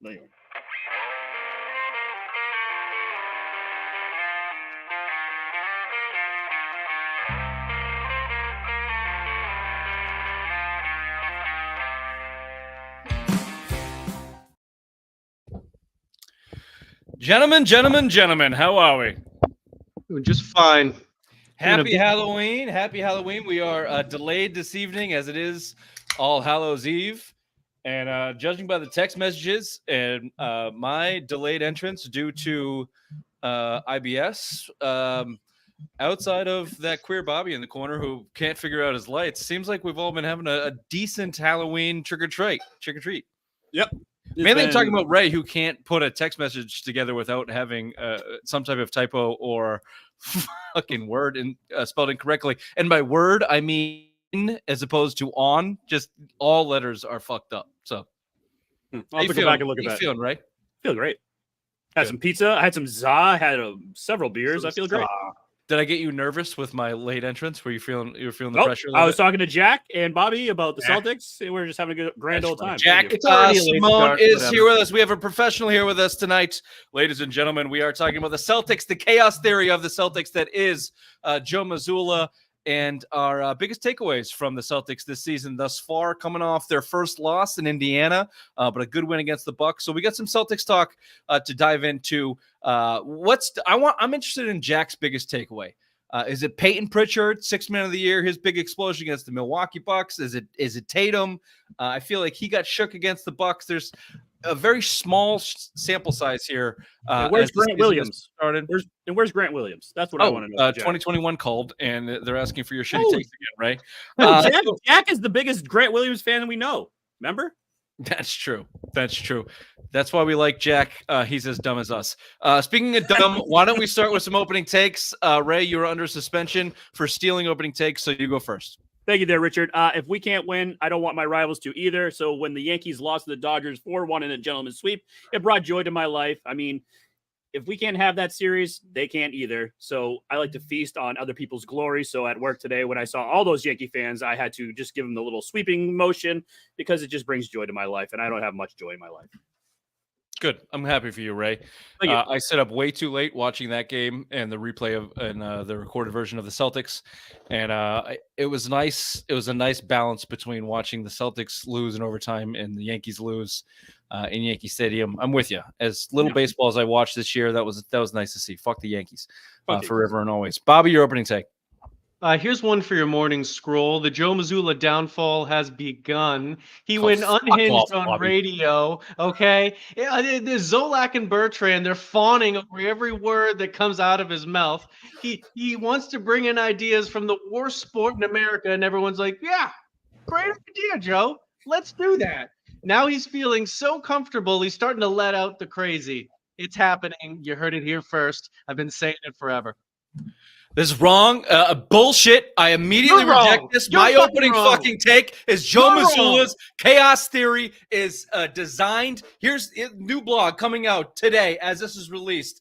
There you go. Gentlemen, how are we? Doing just fine. Happy Halloween. Happy Halloween. We are delayed this evening as it is All Hallows Eve. And judging by the text messages and my delayed entrance due to IBS, outside of that queer Bobby in the corner who can't figure out his lights, seems like we've all been having a decent Halloween trick or treat. Yep. Mainly I'm talking about Ray, who can't put a text message together without having some type of typo or fucking word spelled incorrectly. And by word, I mean as opposed to on. Just all letters are fucked up. So I'll have to go back and look at that. Feeling right? Feel great. Had some pizza. I had some za. I had several beers. I feel great. Did I get you nervous with my late entrance? Were you feeling the pressure? I was talking to Jack and Bobby about the Celtics, and we were just having a grand old time. Jack Simone is here with us. We have a professional here with us tonight, ladies and gentlemen. We are talking about the Celtics, the chaos theory of the Celtics that is Joe Mazzulla, and our biggest takeaways from the Celtics this season thus far, coming off their first loss in Indiana, but a good win against the Bucks. So we got some Celtics talk to dive into. I'm interested in Jack's biggest takeaway. Is it Peyton Pritchard, Sixth Man of the Year, his big explosion against the Milwaukee Bucks? Is it Tatum? I feel like he got shook against the Bucks. There's a very small sample size here. Where's Grant Williams? Where's Grant Williams? That's what I want to know. 2021 called, and they're asking for your shitty takes again, right? Jack is the biggest Grant Williams fan we know. Remember? That's true. That's why we like Jack. He's as dumb as us. Speaking of dumb, why don't we start with some opening takes? Ray, you were under suspension for stealing opening takes, so you go first. Thank you there, Richard. If we can't win, I don't want my rivals to either. So when the Yankees lost to the Dodgers 4-1 in a gentleman's sweep, it brought joy to my life. I mean, if we can't have that series, they can't either. So I like to feast on other people's glory. So at work today, when I saw all those Yankee fans, I had to just give them the little sweeping motion because it just brings joy to my life. And I don't have much joy in my life. Good. I'm happy for you, Ray. I set up way too late watching that game and the replay of the recorded version of the Celtics, and it was nice. It was a nice balance between watching the Celtics lose in overtime and the Yankees lose in Yankee Stadium. I'm with you. As little baseball as I watched this year, that was nice to see. Fuck the Yankees forever and always. Bobby, your opening take. Here's one for your morning scroll. The Joe Mazzulla downfall has begun. He went unhinged on radio, okay? There's Zolak and Bertrand. They're fawning over every word that comes out of his mouth. He wants to bring in ideas from the worst sport in America, and everyone's like, yeah, great idea, Joe. Let's do that. Now he's feeling so comfortable, he's starting to let out the crazy. It's happening. You heard it here first. I've been saying it forever. This is wrong. Bullshit. I immediately reject this. My opening fucking take is Joe Mazzulla's chaos theory is designed. Here's a new blog coming out today as this is released.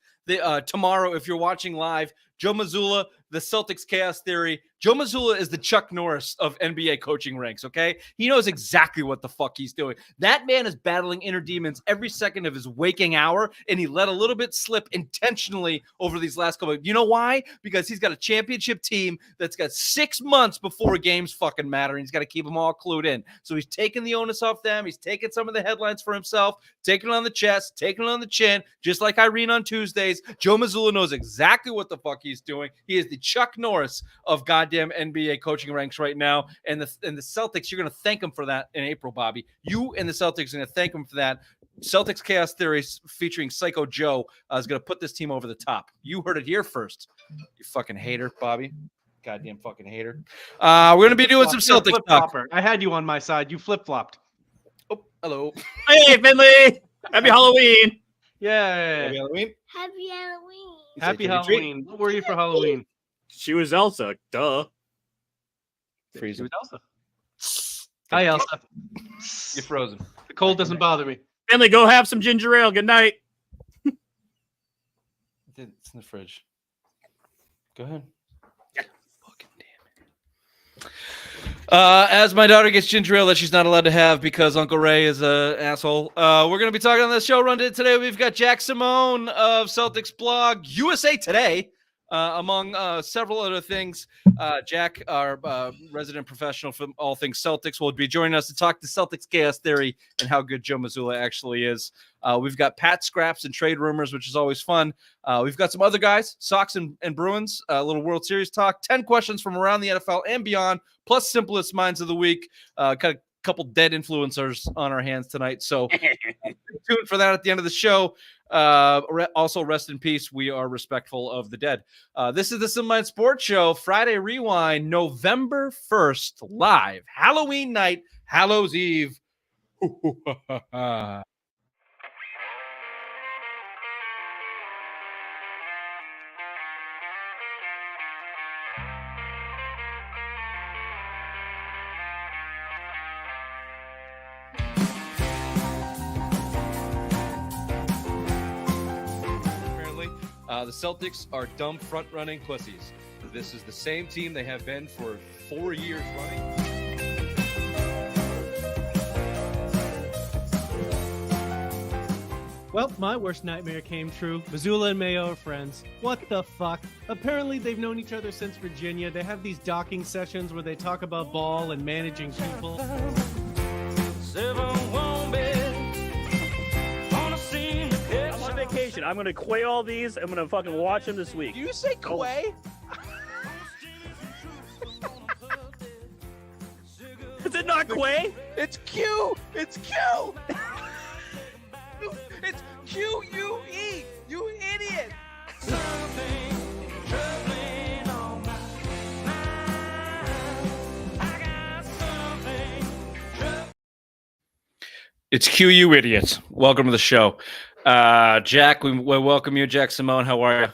Tomorrow, if you're watching live, Joe Mazzulla, the Celtics chaos theory. Joe Mazzulla is the Chuck Norris of NBA coaching ranks, okay? He knows exactly what the fuck he's doing. That man is battling inner demons every second of his waking hour, and he let a little bit slip intentionally over these last couple of. You know why? Because he's got a championship team that's got 6 months before games fucking matter, and he's got to keep them all clued in. So he's taking the onus off them. He's taking some of the headlines for himself, taking it on the chest, taking it on the chin, just like Irene on Tuesdays. Joe Mazzulla knows exactly what the fuck he's doing. He is the Chuck Norris of goddamn NBA coaching ranks right now, and the Celtics, you're going to thank him for that in April, Bobby. You and the Celtics are going to thank him for that. Celtics Chaos Theories featuring Psycho Joe is going to put this team over the top. You heard it here first, you fucking hater, Bobby. Goddamn fucking hater. We're going to be doing some Celtics talk. I had you on my side. You flip-flopped. Oh, hello. Hey, Finley. Happy Halloween. Yeah. Happy Halloween. Happy Halloween. Happy Halloween. What were you for Halloween? She was Elsa. Duh. She was Elsa. Hi, Elsa. You're frozen. The cold doesn't bother me. Finley, go have some ginger ale. Good night. It's in the fridge. Go ahead. Fucking damn As my daughter gets ginger ale that she's not allowed to have because Uncle Ray is an asshole, we're going to be talking on the show run today. We've got Jack Simone of Celtics blog, USA Today, among several other things. Jack, our resident professional from all things Celtics, will be joining us to talk to Celtics chaos theory and how good Joe Mazzulla actually is. We've got Pat Scraps and trade rumors, which is always fun. We've got some other guys, Sox and Bruins, a little World Series talk, 10 questions from around the NFL and beyond, plus simplest minds of the week. Kind of couple dead influencers on our hands tonight. So stay tuned for that at the end of the show. Also, rest in peace. We are respectful of the dead. This is the Simline Sports Show, Friday Rewind, November 1st, live. Halloween night, Hallows Eve. The Celtics are dumb front-running pussies. This is the same team they have been for 4 years running. Well, my worst nightmare came true. Mazzulla and Mayo are friends. What the fuck? Apparently they've known each other since Virginia. They have these docking sessions where they talk about ball and managing people. Vacation. I'm gonna quay all these. I'm gonna fucking watch them this week. Do you say quay? Is it not quay? It's Q. It's Q. It's Q-U-E. You idiot. It's Q, you idiots. Welcome to the show. Jack, we welcome you. Jack Simone, how are you?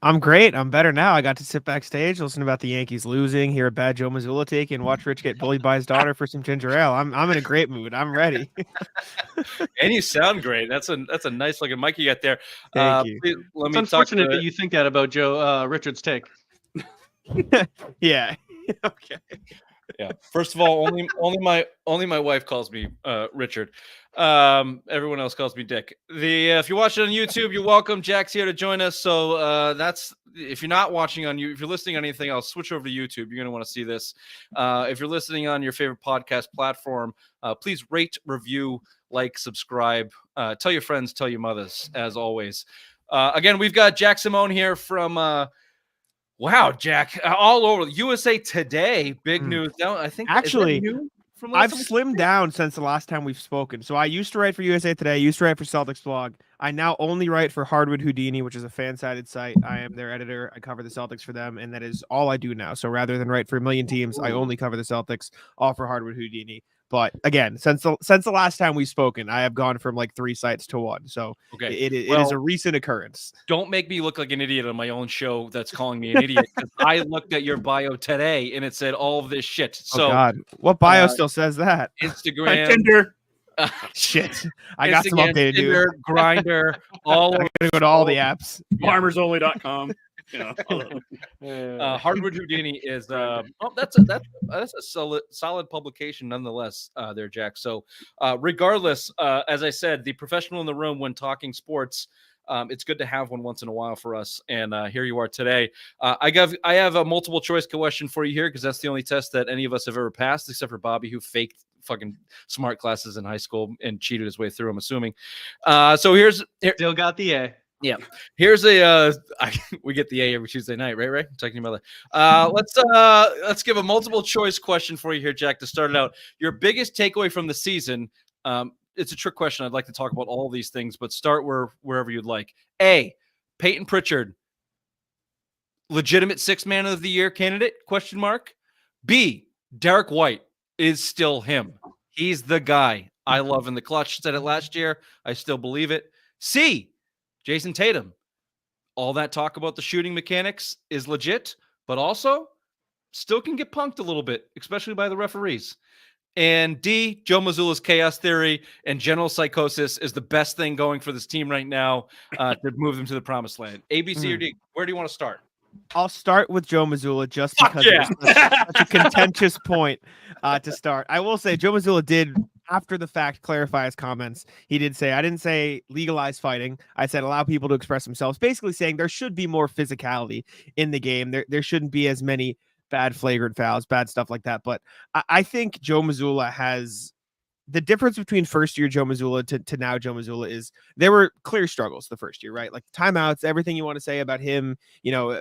I'm great. I'm better now. I got to sit backstage, listen about the Yankees losing, hear a bad Joe Mazzulla take, and watch Rich get bullied by his daughter for some ginger ale. I'm in a great mood. I'm ready. And you sound great. That's a nice looking mic you got there. Thank you. Please, It's unfortunate that you think that about Joe Richard's take. Yeah. Okay. Yeah. First of all, only my wife calls me Richard. Everyone else calls me Dick. If you're watching on YouTube, you're welcome. Jack's here to join us. So that's if you're not watching if you're listening on anything else, switch over to YouTube. You're gonna want to see this. If you're listening on your favorite podcast platform, please rate, review, like, subscribe. Tell your friends, tell your mothers, as always. Again, we've got Jack Simone here from. Wow, Jack, all over USA Today. Big news. Now, I think actually, I've slimmed down since the last time we've spoken. So I used to write for USA Today. I used to write for Celtics blog. I now only write for Hardwood Houdini, which is a fan-sided site. I am their editor. I cover the Celtics for them, and that is all I do now. So rather than write for a million teams, I only cover the Celtics, all for Hardwood Houdini. But again, since the last time we've spoken, I have gone from like 3 sites to 1. So okay. it is a recent occurrence. Don't make me look like an idiot on my own show that's calling me an idiot. I looked at your bio today and it said all of this shit. So, oh God, what bio still says that? Instagram, Tinder. Shit, I got some updated Tinder, dude. Grinder, all. I'm gonna go to all the apps. Farmersonly.com. Hardwood Houdini is that's a solid publication nonetheless there, Jack. So regardless, as I said, the professional in the room when talking sports, it's good to have one once in a while for us, and here you are today. I have a multiple choice question for you here because that's the only test that any of us have ever passed, except for Bobby, who faked fucking smart classes in high school and cheated his way through, I'm assuming. So here Still got the A. Yeah, here's we get the A every Tuesday night, right? I'm talking about that. Let's give a multiple choice question for you here, Jack, to start it out. Your biggest takeaway from the season. It's a trick question. I'd like to talk about all these things, but start wherever you'd like. A, Peyton Pritchard, legitimate 6th man of the year candidate? ? B, Derek White is still him. He's the guy I love in the clutch. Said it last year. I still believe it. C, Jason Tatum. All that talk about the shooting mechanics is legit, but also still can get punked a little bit, especially by the referees. And D, Joe Mazzulla's chaos theory and general psychosis is the best thing going for this team right now to move them to the promised land. A, B, C, or D? Where do you want to start? I'll start with Joe Mazzulla just because it was such a contentious point to start. I will say Joe Mazzulla did, after the fact, clarify his comments. He did say, I didn't say legalize fighting. I said allow people to express themselves, basically saying there should be more physicality in the game. There shouldn't be as many bad flagrant fouls, bad stuff like that. But I think Joe Mazzulla has the difference between first year Joe Mazzulla to now Joe Mazzulla is there were clear struggles the first year, right? Like timeouts, everything you want to say about him,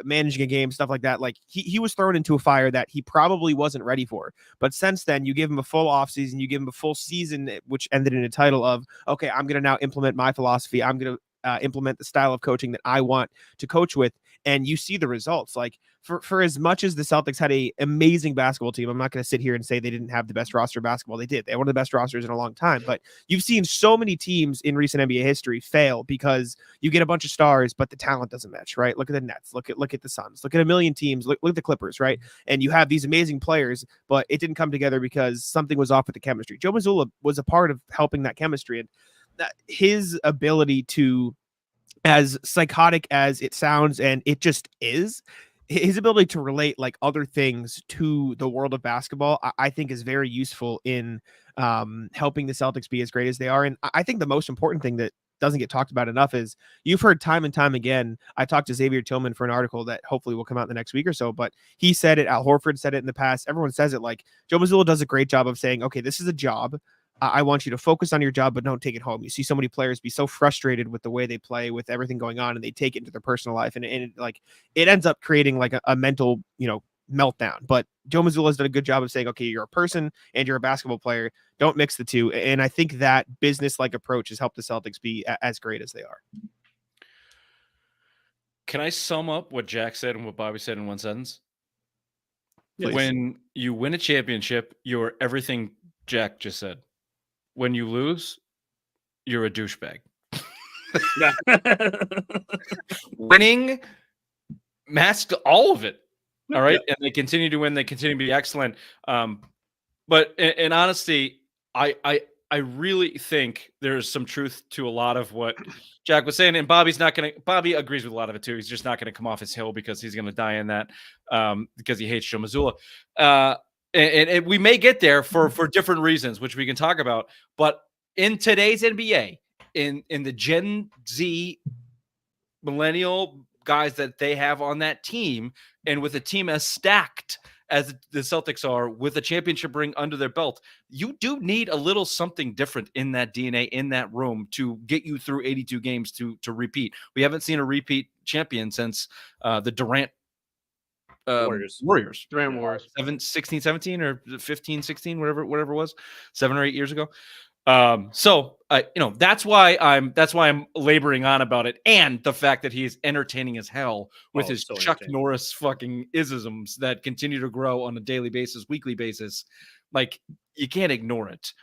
managing a game, stuff like that. Like he was thrown into a fire that he probably wasn't ready for. But since then, you give him a full offseason, you give him a full season, which ended in a title of, okay, I'm going to now implement my philosophy. I'm going to implement the style of coaching that I want to coach with. And you see the results. Like for as much as the Celtics had a amazing basketball team, I'm not going to sit here and say they didn't have the best roster of basketball. They did. They had one of the best rosters in a long time. But you've seen so many teams in recent NBA history fail because you get a bunch of stars, but the talent doesn't match, right? Look at the Nets. Look at the Suns. Look at a million teams. Look at the Clippers, right? And you have these amazing players, but it didn't come together because something was off with the chemistry. Joe Mazzulla was a part of helping that chemistry, and his ability to, as psychotic as it sounds, and it just is, his ability to relate like other things to the world of basketball, I think is very useful in helping the Celtics be as great as they are. And I think the most important thing that doesn't get talked about enough is you've heard time and time again. I talked to Xavier Tillman for an article that hopefully will come out in the next week or so, but he said it. Al Horford said it in the past. Everyone says it. Like Joe Mazzulla does a great job of saying, okay, this is a job. I want you to focus on your job, but don't take it home. You see so many players be so frustrated with the way they play, with everything going on, and they take it into their personal life, and it ends up creating like a mental, meltdown. But Joe Mazzulla has done a good job of saying, okay, you're a person and you're a basketball player. Don't mix the two. And I think that business-like approach has helped the Celtics be as great as they are. Can I sum up what Jack said and what Bobby said in one sentence? Please. When you win a championship, you're everything Jack just said. When you lose, you're a douchebag. Winning masked all of it. All right. And they continue to win. They continue to be excellent. But in honesty, I really think there's some truth to a lot of what Jack was saying. And Bobby agrees with a lot of it too. He's just not going to come off his hill because he's going to die in that because he hates Joe Mazzulla. And we may get there for different reasons, which we can talk about. But in today's NBA, in the Gen Z millennial guys that they have on that team, and with a team as stacked as the Celtics are, with a championship ring under their belt, you do need a little something different in that DNA, in that room, to get you through 82 games to repeat. We haven't seen a repeat champion since the Durant Warriors. Durant Warriors. 16, 17 or 15, 16, whatever it was, 7 or 8 years ago. So that's why I'm laboring on about it, and the fact that he is entertaining as hell with his Chuck Norris fucking isms that continue to grow on a daily basis, weekly basis. Like, you can't ignore it.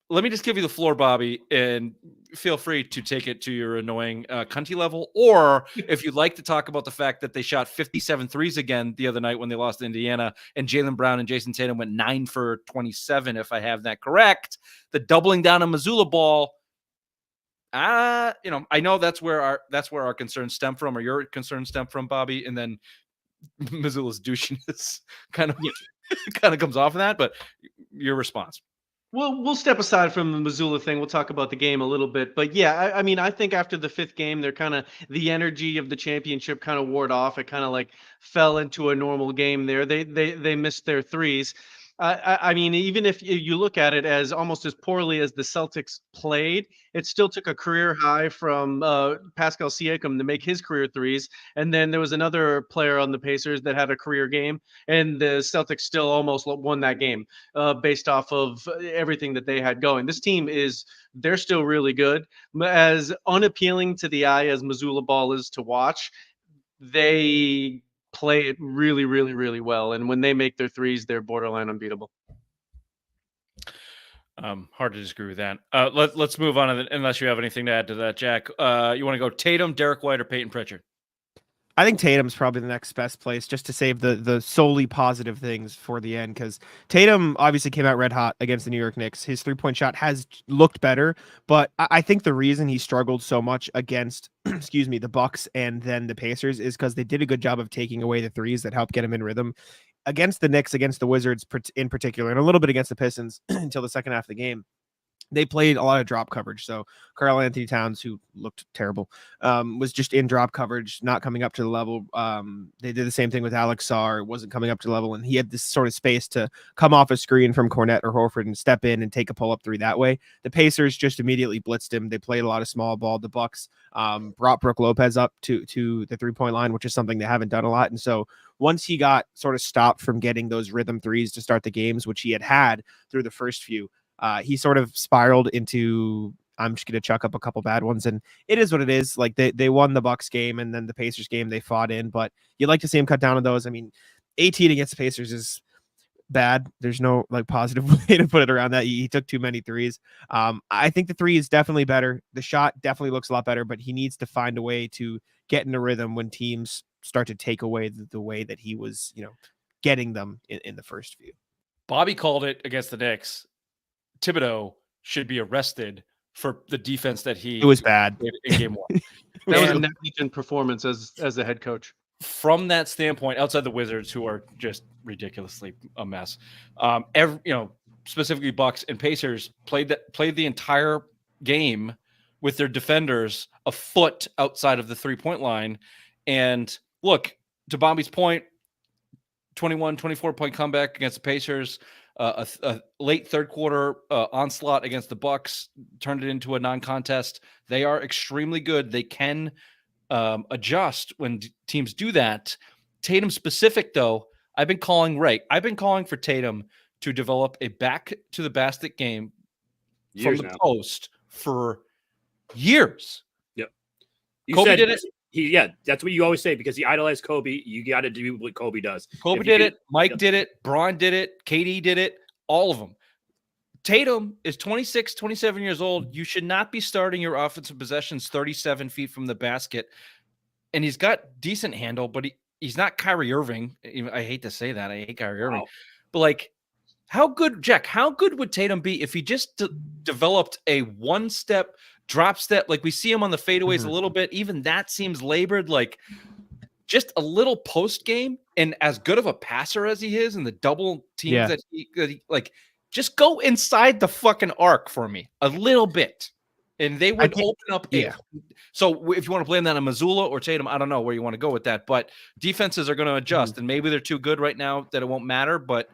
Let me just give you the floor, Bobby, and feel free to take it to your annoying cunty level. Or if you'd like to talk about the fact that they shot 57 threes again the other night when they lost to Indiana, and Jaylen Brown and Jason Tatum went 9 for 27, if I have that correct. The doubling down on Mazzulla ball. I know that's where our concerns stem from, or your concerns stem from, Bobby. And then Mazzulla's douchiness kind of comes off of that. But your response. We'll step aside from the Mazzulla thing. We'll talk about the game a little bit. But yeah, I mean, I think after the 5th game, they're kind of, the energy of the championship kind of wore off. It kind of like fell into a normal game there. They missed their threes. I mean, even if you look at it as almost as poorly as the Celtics played, it still took a career high from Pascal Siakam to make his career threes. And then there was another player on the Pacers that had a career game, and the Celtics still almost won that game based off of everything that they had going. This team they're still really good. As unappealing to the eye as Mazzulla ball is to watch, they play it really, really, really well. And when they make their threes, they're borderline unbeatable. Hard to disagree with that. Let's move on, unless you have anything to add to that, Jack. You want to go Tatum, Derek White, or Peyton Pritchard? I think Tatum's probably the next best place just to save the solely positive things for the end, because Tatum obviously came out red hot against the New York Knicks. His 3-point shot has looked better, but I think the reason he struggled so much against excuse me, the Bucks and then the Pacers is because they did a good job of taking away the threes that helped get him in rhythm. Against the Knicks, against the Wizards in particular, and a little bit against the Pistons until the second half of the game, they played a lot of drop coverage. So Karl Anthony Towns, who looked terrible, was just in drop coverage, not coming up to the level. They did the same thing with Alex Sarr, wasn't coming up to the level, and he had this sort of space to come off a screen from Cornette or Horford and step in and take a pull-up three that way. The Pacers just immediately blitzed him. They played a lot of small ball. The Bucks brought Brook Lopez up to the three-point line, which is something they haven't done a lot. And so once he got sort of stopped from getting those rhythm threes to start the games, which he had through the first few, he sort of spiraled into, I'm just going to chuck up a couple bad ones, and it is what it is. Like they won the Bucks game, and then the Pacers game they fought in, but you'd like to see him cut down on those. I mean, 18 against the Pacers is bad. There's no like positive way to put it around that. He took too many threes. I think the three is definitely better. The shot definitely looks a lot better, but he needs to find a way to get in a rhythm when teams start to take away the way that he was, getting them in the first few. Bobby called it against the Knicks. Thibodeau should be arrested for the defense that it was bad did in game one. That was a negligent performance as the head coach. From that standpoint, outside the Wizards, who are just ridiculously a mess, specifically Bucks and Pacers played the entire game with their defenders a foot outside of the 3-point line. And look, to Bobby's point, 24-point comeback against the Pacers. A late third quarter onslaught against the Bucks turned it into a non-contest. They are extremely good. They can adjust when teams do that. Tatum specific, though, I've been calling for Tatum to develop a back to the basket game from the post for years. Yep. Kobe did it. That's what you always say, because he idolized Kobe. You got to do what Kobe does. Kobe did it. Mike did it. Braun did it. KD did it. All of them. Tatum is 26, 27 years old. You should not be starting your offensive possessions 37 feet from the basket. And he's got decent handle, but he's not Kyrie Irving. I hate to say that. I hate Kyrie Irving. But like, how good would Tatum be if he just developed a one-step drop step? Like we see him on the fadeaways a little bit. Even that seems labored. Like just a little post game, and as good of a passer as he is, and the double teams that he like, just go inside the fucking arc for me a little bit, and they would open up. So if you want to blame that on Mazzulla or Tatum, I don't know where you want to go with that, but defenses are going to adjust, and maybe they're too good right now that it won't matter. But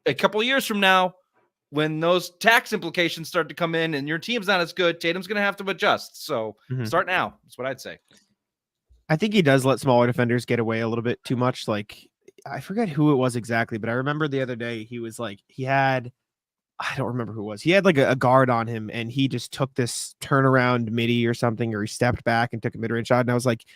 a couple of years from now, when those tax implications start to come in and your team's not as good, Tatum's going to have to adjust. So start now. That's what I'd say. I think he does let smaller defenders get away a little bit too much. Like, I forget who it was exactly, but I remember the other day he was like, I don't remember who it was. He had like a guard on him, and he just took this turnaround midi or something, or he stepped back and took a mid-range shot. And I was like,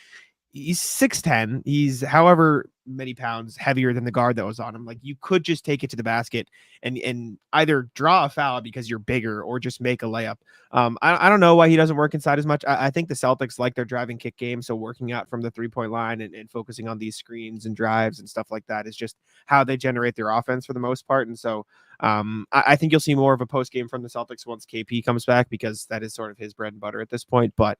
he's 6'10". He's however many pounds heavier than the guard that was on him. Like, you could just take it to the basket and either draw a foul because you're bigger or just make a layup. I don't know why he doesn't work inside as much. I think the Celtics like their driving kick game. So working out from the 3-point line and focusing on these screens and drives and stuff like that is just how they generate their offense for the most part. And so I think you'll see more of a post game from the Celtics once KP comes back, because that is sort of his bread and butter at this point. But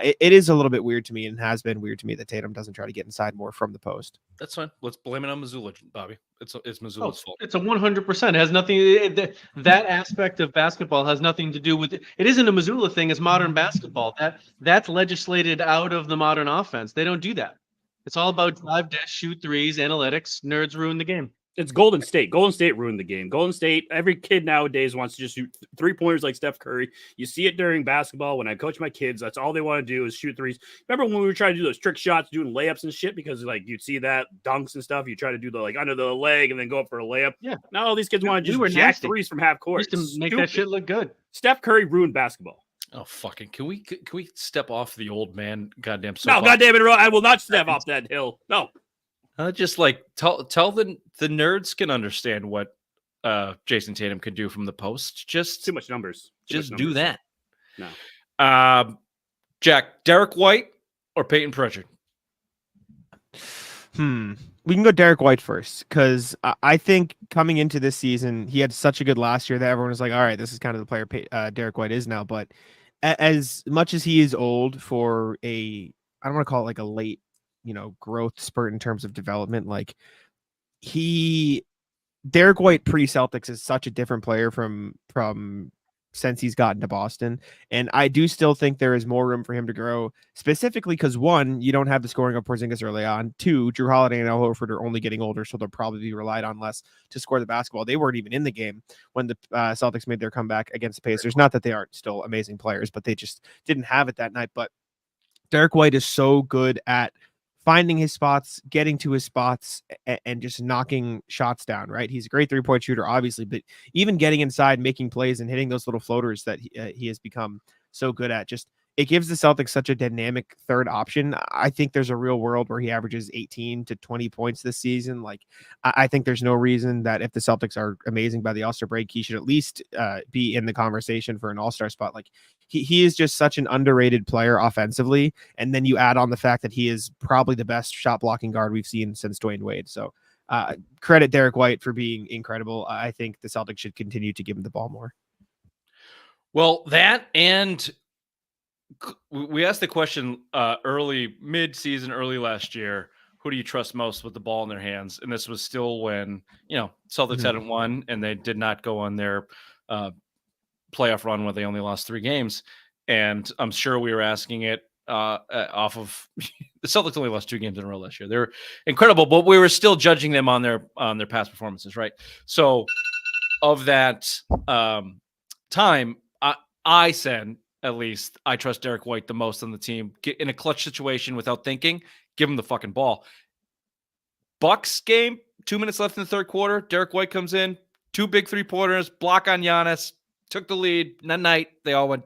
it is a little bit weird to me, and has been weird to me, that Tatum doesn't try to get inside more from the post. That's fine. Let's blame it on Mazzulla, Bobby. It's Mazzulla's fault. It's a 100%. It has nothing. That aspect of basketball has nothing to do with it. It isn't a Mazzulla thing. It's modern basketball. That's legislated out of the modern offense. They don't do that. It's all about drive, dash, shoot threes, analytics. Nerds ruin the game. It's Golden State. Golden State ruined the game. Golden State, every kid nowadays wants to just shoot 3-pointers like Steph Curry. You see it during basketball. When I coach my kids, that's all they want to do is shoot threes. Remember when we were trying to do those trick shots, doing layups and shit? Because like you'd see that dunks and stuff. You try to do the like under the leg and then go up for a layup. Yeah. Now all these kids want to just jack threes from half court. Just to make that shit look good. Steph Curry ruined basketball. Oh, fucking! Can we step off the old man? Goddamn! No, goddamn it! I will not step off that hill. No. Just like tell the nerds can understand what Jason Tatum could do from the post. Just too much numbers. Do that. No. Jack, Derek White or Peyton Pritchard? We can go Derek White first, because I think coming into this season, he had such a good last year that everyone was like, all right, this is kind of the player Derek White is now. But as much as he is old for I don't want to call it like a late, growth spurt in terms of development, like Derek White pre-Celtics is such a different player from since he's gotten to Boston. And I do still think there is more room for him to grow, specifically because, one, you don't have the scoring of Porzingis early on. Two, Drew Holiday and Al Horford are only getting older, so they'll probably be relied on less to score the basketball. They weren't even in the game when the Celtics made their comeback against the Pacers. Not that they aren't still amazing players, but they just didn't have it that night. But Derek White is so good at finding his spots, getting to his spots, and just knocking shots down, right? He's a great three-point shooter, obviously, but even getting inside, making plays, and hitting those little floaters that he has become so good at, just it gives the Celtics such a dynamic third option. I think there's a real world where he averages 18 to 20 points this season. Like, I think there's no reason that if the Celtics are amazing by the All-Star break, he should at least be in the conversation for an All-Star spot. Like, he is just such an underrated player offensively. And then you add on the fact that he is probably the best shot blocking guard we've seen since Dwayne Wade. So credit Derek White for being incredible. I think the Celtics should continue to give him the ball more. Well, that, and we asked the question mid-season, early last year, who do you trust most with the ball in their hands? And this was still when, Celtics hadn't won, and they did not go on their playoff run where they only lost 3 games. And I'm sure we were asking it off of the Celtics only lost 2 games in a row last year. They're incredible, but we were still judging them on their past performances, right? So of that time, I said, at least, I trust Derek White the most on the team. Get in a clutch situation without thinking, give him the fucking ball. Bucks game, 2 minutes left in the third quarter. Derek White comes in, 2 big 3-pointers, block on Giannis, took the lead. Night, they all won.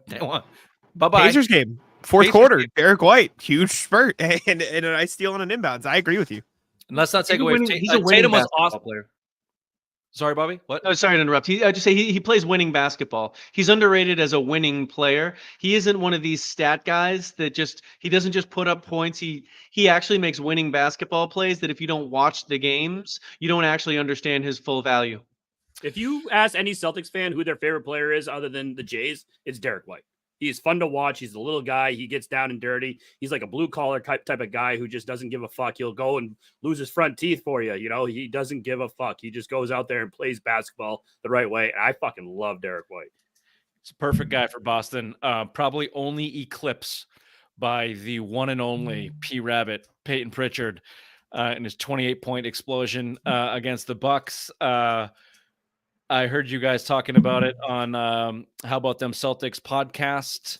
Bye-bye. Pacers game, fourth quarter, Derek White, huge spurt, and a nice steal on an inbounds. I agree with you. And let's not take away. He's a winning Tatum was basketball awesome. player. Sorry, Bobby. What? Oh, sorry to interrupt. I just say he plays winning basketball. He's underrated as a winning player. He isn't one of these stat guys that he doesn't just put up points. He actually makes winning basketball plays that if you don't watch the games, you don't actually understand his full value. If you ask any Celtics fan who their favorite player is other than the Jays, it's Derek White. He's fun to watch. He's a little guy. He gets down and dirty. He's like a blue collar type of guy who just doesn't give a fuck. He'll go and lose his front teeth for you. He doesn't give a fuck. He just goes out there and plays basketball the right way. I fucking love Derek White. He's a perfect guy for Boston. Probably only eclipsed by the one and only P Rabbit, Peyton Pritchard, in his 28-point explosion against the Bucks. I heard you guys talking about it on How About Them Celtics podcast.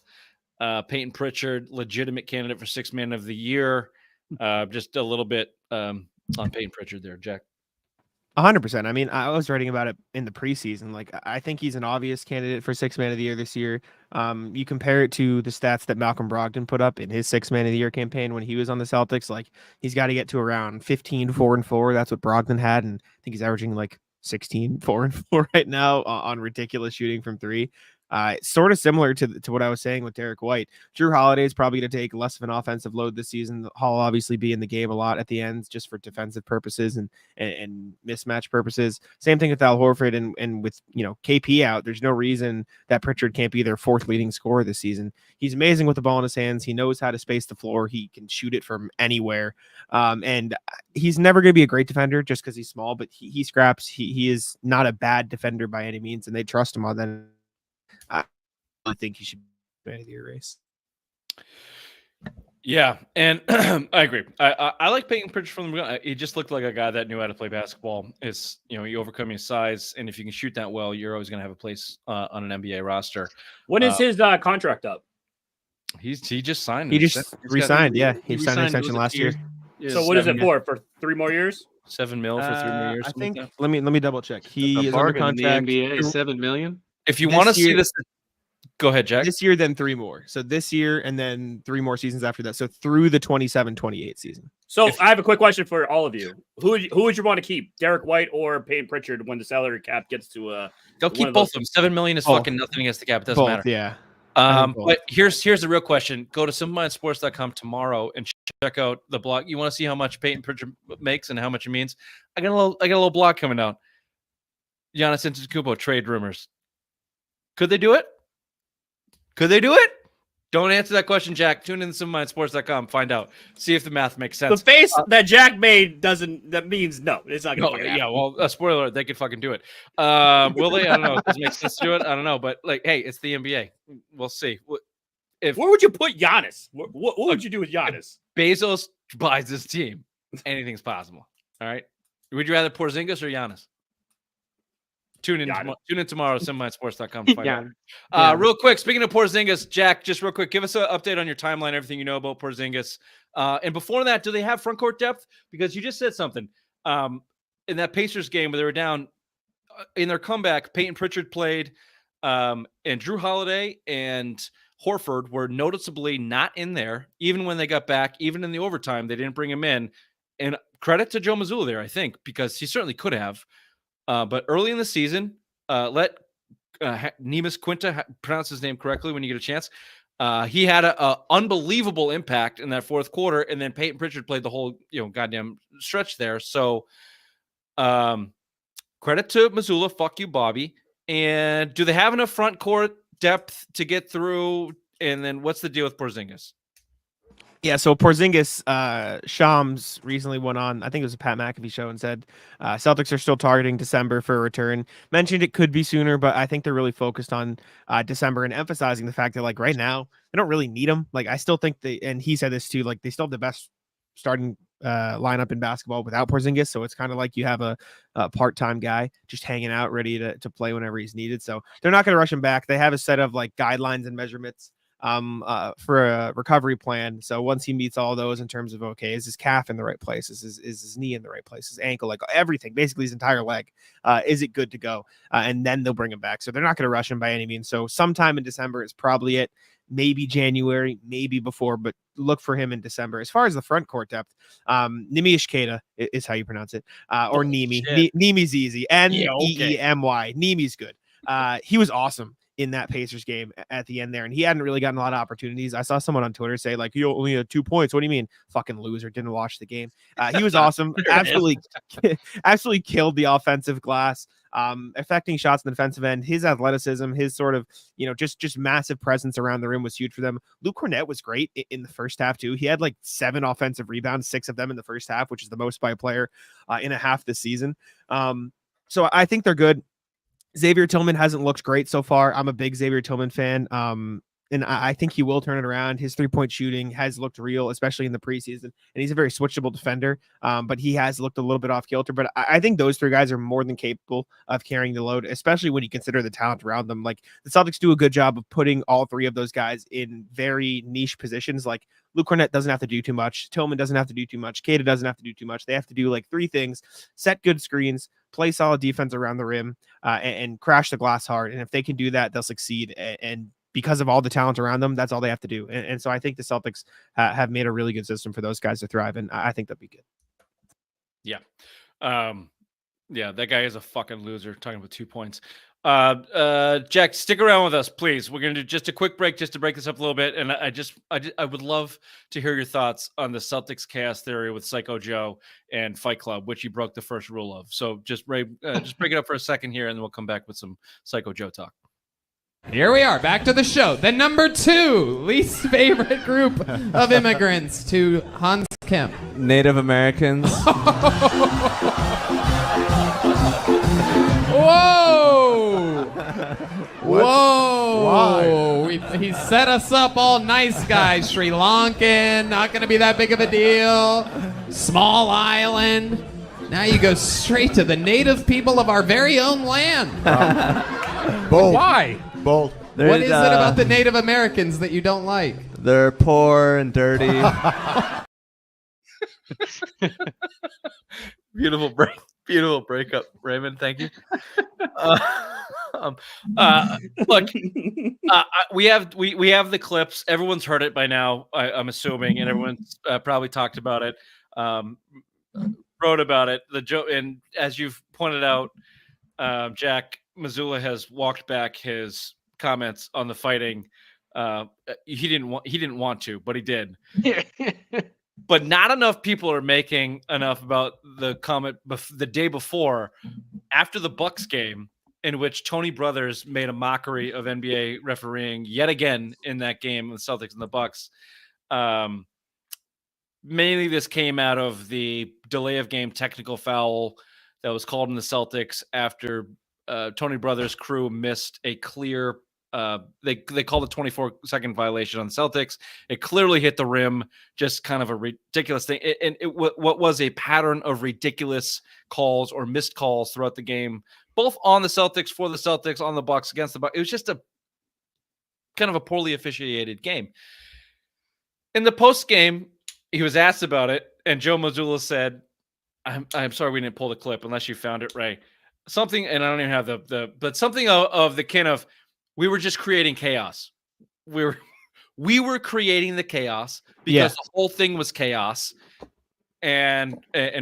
Peyton Pritchard, legitimate candidate for 6th Man of the Year. Just a little bit on Peyton Pritchard there, Jack. 100%. I mean, I was writing about it in the preseason. Like, I think he's an obvious candidate for 6th Man of the Year this year. You compare it to the stats that Malcolm Brogdon put up in his 6th Man of the Year campaign when he was on the Celtics. Like, he's got to get to around 15, 4-4. That's what Brogdon had. And I think he's averaging like 16, 4-4 right now on ridiculous shooting from 3. Sort of similar to what I was saying with Derek White. Drew Holiday is probably going to take less of an offensive load this season. He'll obviously be in the game a lot at the ends just for defensive purposes and mismatch purposes. Same thing with Al Horford and with KP out. There's no reason that Pritchard can't be their 4th leading scorer this season. He's amazing with the ball in his hands. He knows how to space the floor. He can shoot it from anywhere. And he's never going to be a great defender just because he's small, but he scraps. He is not a bad defender by any means, and they trust him on that. I think he should be Man of the Year race. Yeah, and I agree. I like Peyton Pritchard from the beginning. He just looked like a guy that knew how to play basketball. It's you overcome your size, and if you can shoot that well, you're always going to have a place on an NBA roster. When is his contract up? He just signed. He just re-signed. Yeah, he signed an extension last year. So what is it for? For 3 more years? $7 million for 3 more years. I think. Let me double check. He is under contract. The NBA, $7 million. If you want to see this, go ahead, Jack. This year, then 3 more. So this year, and then 3 more seasons after that. So through the 27-28 season. So I have a quick question for all of you. Who would you want to keep, Derek White or Peyton Pritchard, when the salary cap gets to They'll keep both of them. $7 million is fucking nothing against the cap. It doesn't matter. Yeah. But here's the real question. Go to simplemindsports.com tomorrow and check out the blog. You want to see how much Peyton Pritchard makes and how much it means? I got a little blog coming out. Giannis Antetokounmpo trade rumors. Could they do it? Don't answer that question, Jack. Tune in to simplemindsports.com. Find out. See if the math makes sense. The face that Jack made that means no. It's not going to happen. Yeah, well, spoiler alert, they could fucking do it. Will they? I don't know. Does it make sense to do it? I don't know. But, hey, it's the NBA. We'll see. Where would you put Giannis? What would you do with Giannis? Bezos buys this team. Anything's possible. All right? Would you rather Porzingis or Giannis? Tune in tomorrow at simplemindsports.com to find out. Real quick, speaking of Porzingis, Jack, just real quick, give us an update on your timeline, everything you know about Porzingis. And before that, do they have front court depth? Because you just said something. In that Pacers game where they were down in their comeback, Peyton Pritchard played, and Drew Holiday and Horford were noticeably not in there, even when they got back, even in the overtime, they didn't bring him in. And credit to Joe Mazzulla there, I think, because he certainly could have. But early in the season, let Neemias Quinta pronounce his name correctly when you get a chance. He had an unbelievable impact in that fourth quarter, and then Peyton Pritchard played the whole goddamn stretch there. So credit to Mazzulla. Fuck you, Bobby. And do they have enough front court depth to get through? And then what's the deal with Porzingis? Yeah, so Porzingis, Shams recently went on, I think it was a Pat McAfee show, and said Celtics are still targeting December for a return. Mentioned it could be sooner, but I think they're really focused on December and emphasizing the fact that, like, right now, they don't really need him. Like, I still think and he said this too, like, they still have the best starting lineup in basketball without Porzingis. So it's kind of like you have a part-time guy just hanging out, ready to play whenever he's needed. So they're not going to rush him back. They have a set of, like, guidelines and measurements for a recovery plan. So once he meets all those in terms of, okay, is his calf in the right place? Is his knee in the right place? His ankle, like everything, basically his entire leg, is it good to go? And then they'll bring him back. So they're not going to rush him by any means. So sometime in December is probably it. Maybe January, maybe before, but look for him in December. As far as the front court depth, Neemias Quinta is how you pronounce it, or Neemi. Neemi's easy. Neemy. Neemi's good. He was awesome in that Pacers game at the end there, and he hadn't really gotten a lot of opportunities. I saw someone on Twitter say, like, you only had 2 points. What do you mean? Fucking loser, didn't watch the game. He was awesome. absolutely killed the offensive glass, affecting shots on the defensive end. His athleticism, his sort of, just massive presence around the rim was huge for them. Luke Cornett was great in the first half too. He had like 7 offensive rebounds, 6 of them in the first half, which is the most by a player in a half this season. So I think they're good. Xavier Tillman hasn't looked great so far. I'm a big Xavier Tillman fan. And I think he will turn it around. His 3-point shooting has looked real, especially in the preseason. And he's a very switchable defender, but he has looked a little bit off kilter. But I think those 3 guys are more than capable of carrying the load, especially when you consider the talent around them. Like, the Celtics do a good job of putting all 3 of those guys in very niche positions. Like, Luke Cornett doesn't have to do too much. Tillman doesn't have to do too much. Quinta doesn't have to do too much. They have to do like 3 things: set good screens, play solid defense around the rim, and crash the glass hard. And if they can do that, they'll succeed. And because of all the talent around them, that's all they have to do. And so I think the Celtics have made a really good system for those guys to thrive, and I think they'll be good. Yeah. That guy is a fucking loser, talking about 2 points. Jack, stick around with us, please. We're going to do just a quick break just to break this up a little bit. And I would love to hear your thoughts on the Celtics chaos theory with Psycho Joe and Fight Club, which you broke the first rule of. So just break it up for a second here, and then we'll come back with some Psycho Joe talk. Here we are, back to the show. The number 2 least favorite group of immigrants to Hans Kemp. Native Americans. Whoa! Whoa! He set us up all nice guys. Sri Lankan, not going to be that big of a deal. Small island. Now you go straight to the native people of our very own land. Bold. Why? Bold. What is it about the Native Americans that you don't like? They're poor and dirty. Beautiful breakup, Raymond. Thank you. Look, we have the clips. Everyone's heard it by now, I'm assuming, and everyone's probably talked about it, wrote about it. And as you've pointed out, Jack, Mazzulla has walked back his comments on the fighting He didn't want to, but he did. But not enough people are making enough about the comment the day before, after the Bucks game, in which Tony Brothers made a mockery of NBA refereeing yet again in that game, the Celtics and the Bucks. Mainly this came out of the delay of game technical foul that was called in the Celtics after Tony Brothers' crew missed a clear they called a 24-second violation on the Celtics. It clearly hit the rim, just kind of a ridiculous thing. What was a pattern of ridiculous calls or missed calls throughout the game, both on the Celtics, for the Celtics, on the Bucks, against the Bucks. It was just a kind of a poorly officiated game. In the post game, he was asked about it, and Joe Mazzulla said, I'm sorry we didn't pull the clip unless you found it, Ray. Something, and I don't even have but something of the kind of, we were just creating chaos. We were creating the chaos because the whole thing was chaos, and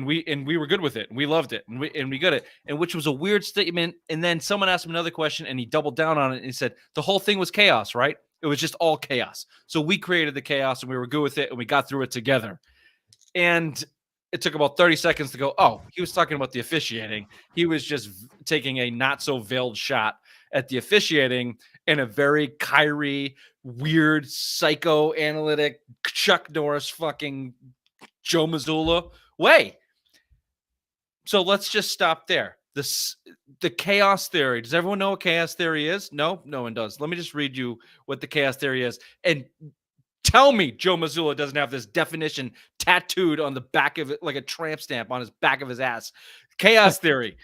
we were good with it. And we loved it, and we got it. And which was a weird statement. And then someone asked him another question, and he doubled down on it, and he said the whole thing was chaos, right? It was just all chaos. So we created the chaos, and we were good with it, and we got through it together. And it took about 30 seconds to go, oh, he was talking about the officiating. He was just taking a not so veiled shot at the officiating in a very Kyrie, weird, psychoanalytic, Chuck Norris fucking Joe Mazzulla way. So let's just stop there. The chaos theory. Does everyone know what chaos theory is? No one does. Let me just read you what the chaos theory is. And tell me Joe Mazzulla doesn't have this definition tattooed on the back of it like a tramp stamp on his back of his ass. Chaos theory.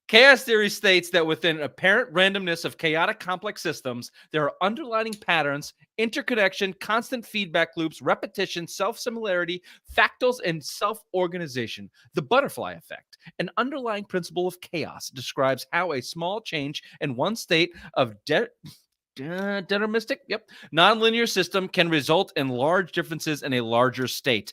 Chaos theory states that within apparent randomness of chaotic complex systems, there are underlying patterns, interconnection, constant feedback loops, repetition, self-similarity, fractals, and self-organization. The butterfly effect, an underlying principle of chaos, describes how a small change in one state of deterministic, nonlinear system can result in large differences in a larger state.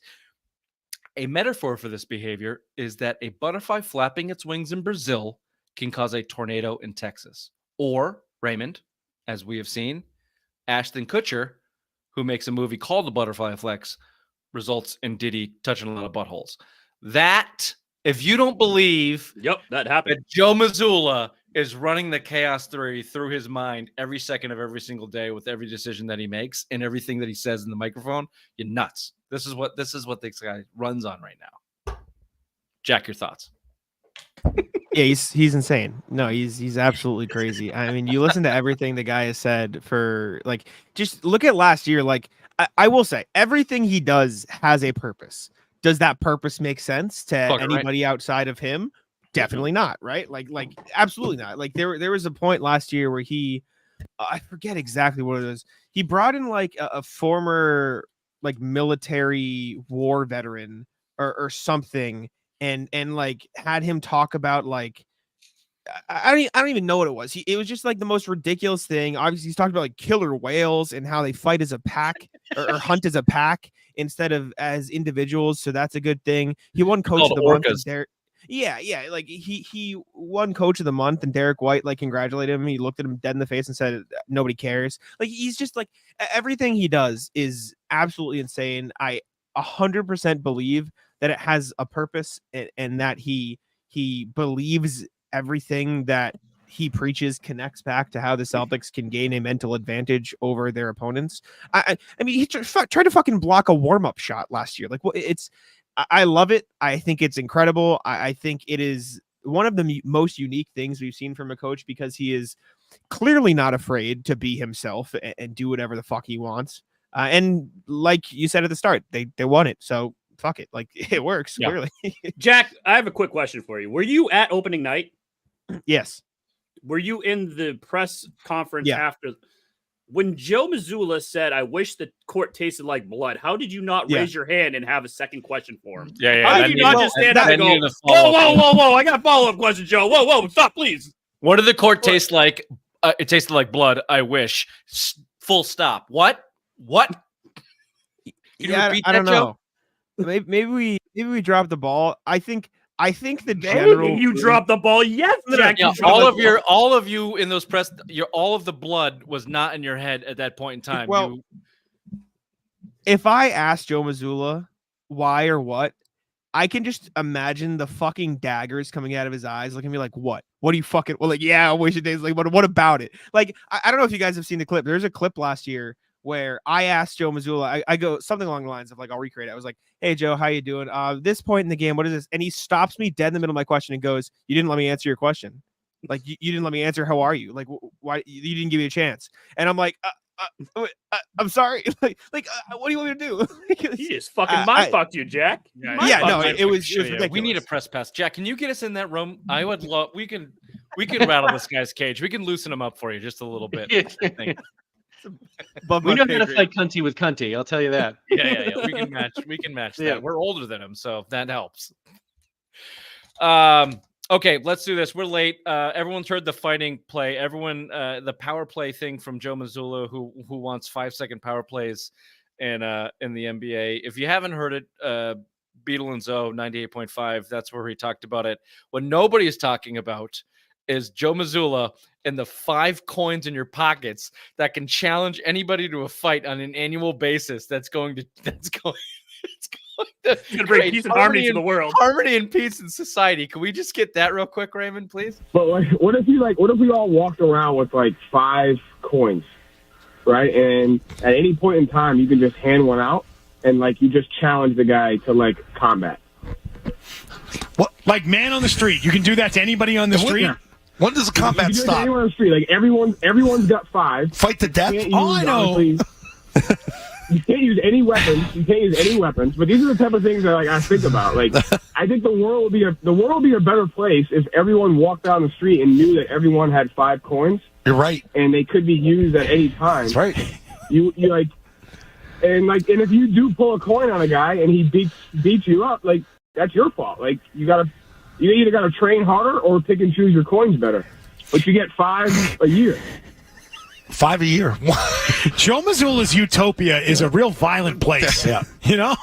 A metaphor for this behavior is that a butterfly flapping its wings in Brazil can cause a tornado in Texas. Or, Raymond, as we have seen, Ashton Kutcher, who makes a movie called The Butterfly Effect, results in Diddy touching a lot of buttholes. That, if you don't believe that happened, that Joe Mazzulla is running the chaos theory through his mind every second of every single day with every decision that he makes and everything that he says in the microphone, you're nuts. This is what this guy runs on right now. Jack, your thoughts? Yeah, he's insane. No, he's absolutely crazy. I mean, you listen to everything the guy has said for like, just look at last year. Like, I will say everything he does has a purpose. Does that purpose make sense to anybody outside of him? Definitely not, right? Like absolutely not. Like there was a point last year where he, I forget exactly what it was. He brought in like a former like military war veteran or something, and like had him talk about like I don't even know what it was. It was just like the most ridiculous thing. Obviously, he's talking about like killer whales and how they fight as a pack or hunt as a pack instead of as individuals. So that's a good thing. He won Coach of the Month. Yeah. Like he won Coach of the Month, and Derek White like congratulated him. He looked at him dead in the face and said, "Nobody cares." Like he's just like everything he does is absolutely insane. I 100% believe that it has a purpose and that he believes everything that he preaches connects back to how the Celtics can gain a mental advantage over their opponents. I mean, he tried to fucking block a warm-up shot last year. Like, I love it. I think it's incredible. I think it is one of the most unique things we've seen from a coach because he is clearly not afraid to be himself and do whatever the fuck he wants. And like you said at the start, they won it. So fuck it. Like it works clearly. Jack, I have a quick question for you. Were you at opening night? Yes. Were you in the press conference after? When Joe Mazzulla said, "I wish the court tasted like blood," how did you not raise your hand and have a second question for him? How did you not just stand up and go, whoa, I got a follow-up question, Joe. Whoa, stop, please. What did the court taste like? It tasted like blood. I wish. Full stop. What? Can you repeat I that, don't know. Maybe we dropped the ball. I think I think the general you dropped the ball. Yes, Jack. Yeah, all of you in those press, all of the blood was not in your head at that point in time. Well, if I asked Joe Mazzulla why or what, I can just imagine the fucking daggers coming out of his eyes, looking at me like, "What? What are you fucking?" Well, like, yeah, I wish it days. Like, what about it? Like, I don't know if you guys have seen the clip. There's a clip last year where I asked Joe Mazzulla, I go something along the lines of like, I'll recreate it. I was like, "Hey Joe, how you doing? This point in the game, what is this?" And he stops me dead in the middle of my question and goes, "You didn't let me answer your question. Like, you didn't let me answer. How are you? Like, why you didn't give me a chance?" And I'm like, I'm sorry. What do you want me to do? He just fucking mind fucked you, Jack. Yeah, no, it was ridiculous. We need a press pass. Jack, can you get us in that room? I would love. We can rattle this guy's cage. We can loosen him up for you just a little bit. I think. We know how to fight cunty with cunty. I'll tell you that. Yeah. We can match that. Yeah. We're older than him, so that helps. Okay, let's do this. We're late. Everyone's heard the fighting play. Everyone, the power play thing from Joe Mazzulla, who wants 5-second power plays in the NBA. If you haven't heard it, Beetle and Zoe 98.5. That's where he talked about it. What nobody is talking about is Joe Mazzulla and the 5 coins in your pockets that can challenge anybody to a fight on an annual basis. It's going to bring peace and harmony to the world. Harmony and peace in society. Can we just get that real quick, Raymond, please? But what if we all walked around with 5 coins, right? And at any point in time, you can just hand one out and you just challenge the guy to combat. What, like man on the street? You can do that to anybody on the street. Yeah. When does the combat stop? Anyone on the street, everyone's got 5. Fight to death. I know. You can't use any weapons. But these are the type of things that I think about. I think the world would be a better place if everyone walked down the street and knew that everyone had 5 coins. You're right. And they could be used at any time. That's right. And if you do pull a coin on a guy and he beats you up, that's your fault. You either got to train harder or pick and choose your coins better. But you get 5 a year. 5 a year. Joe Mazzulla's utopia is a real violent place. Yeah. You know?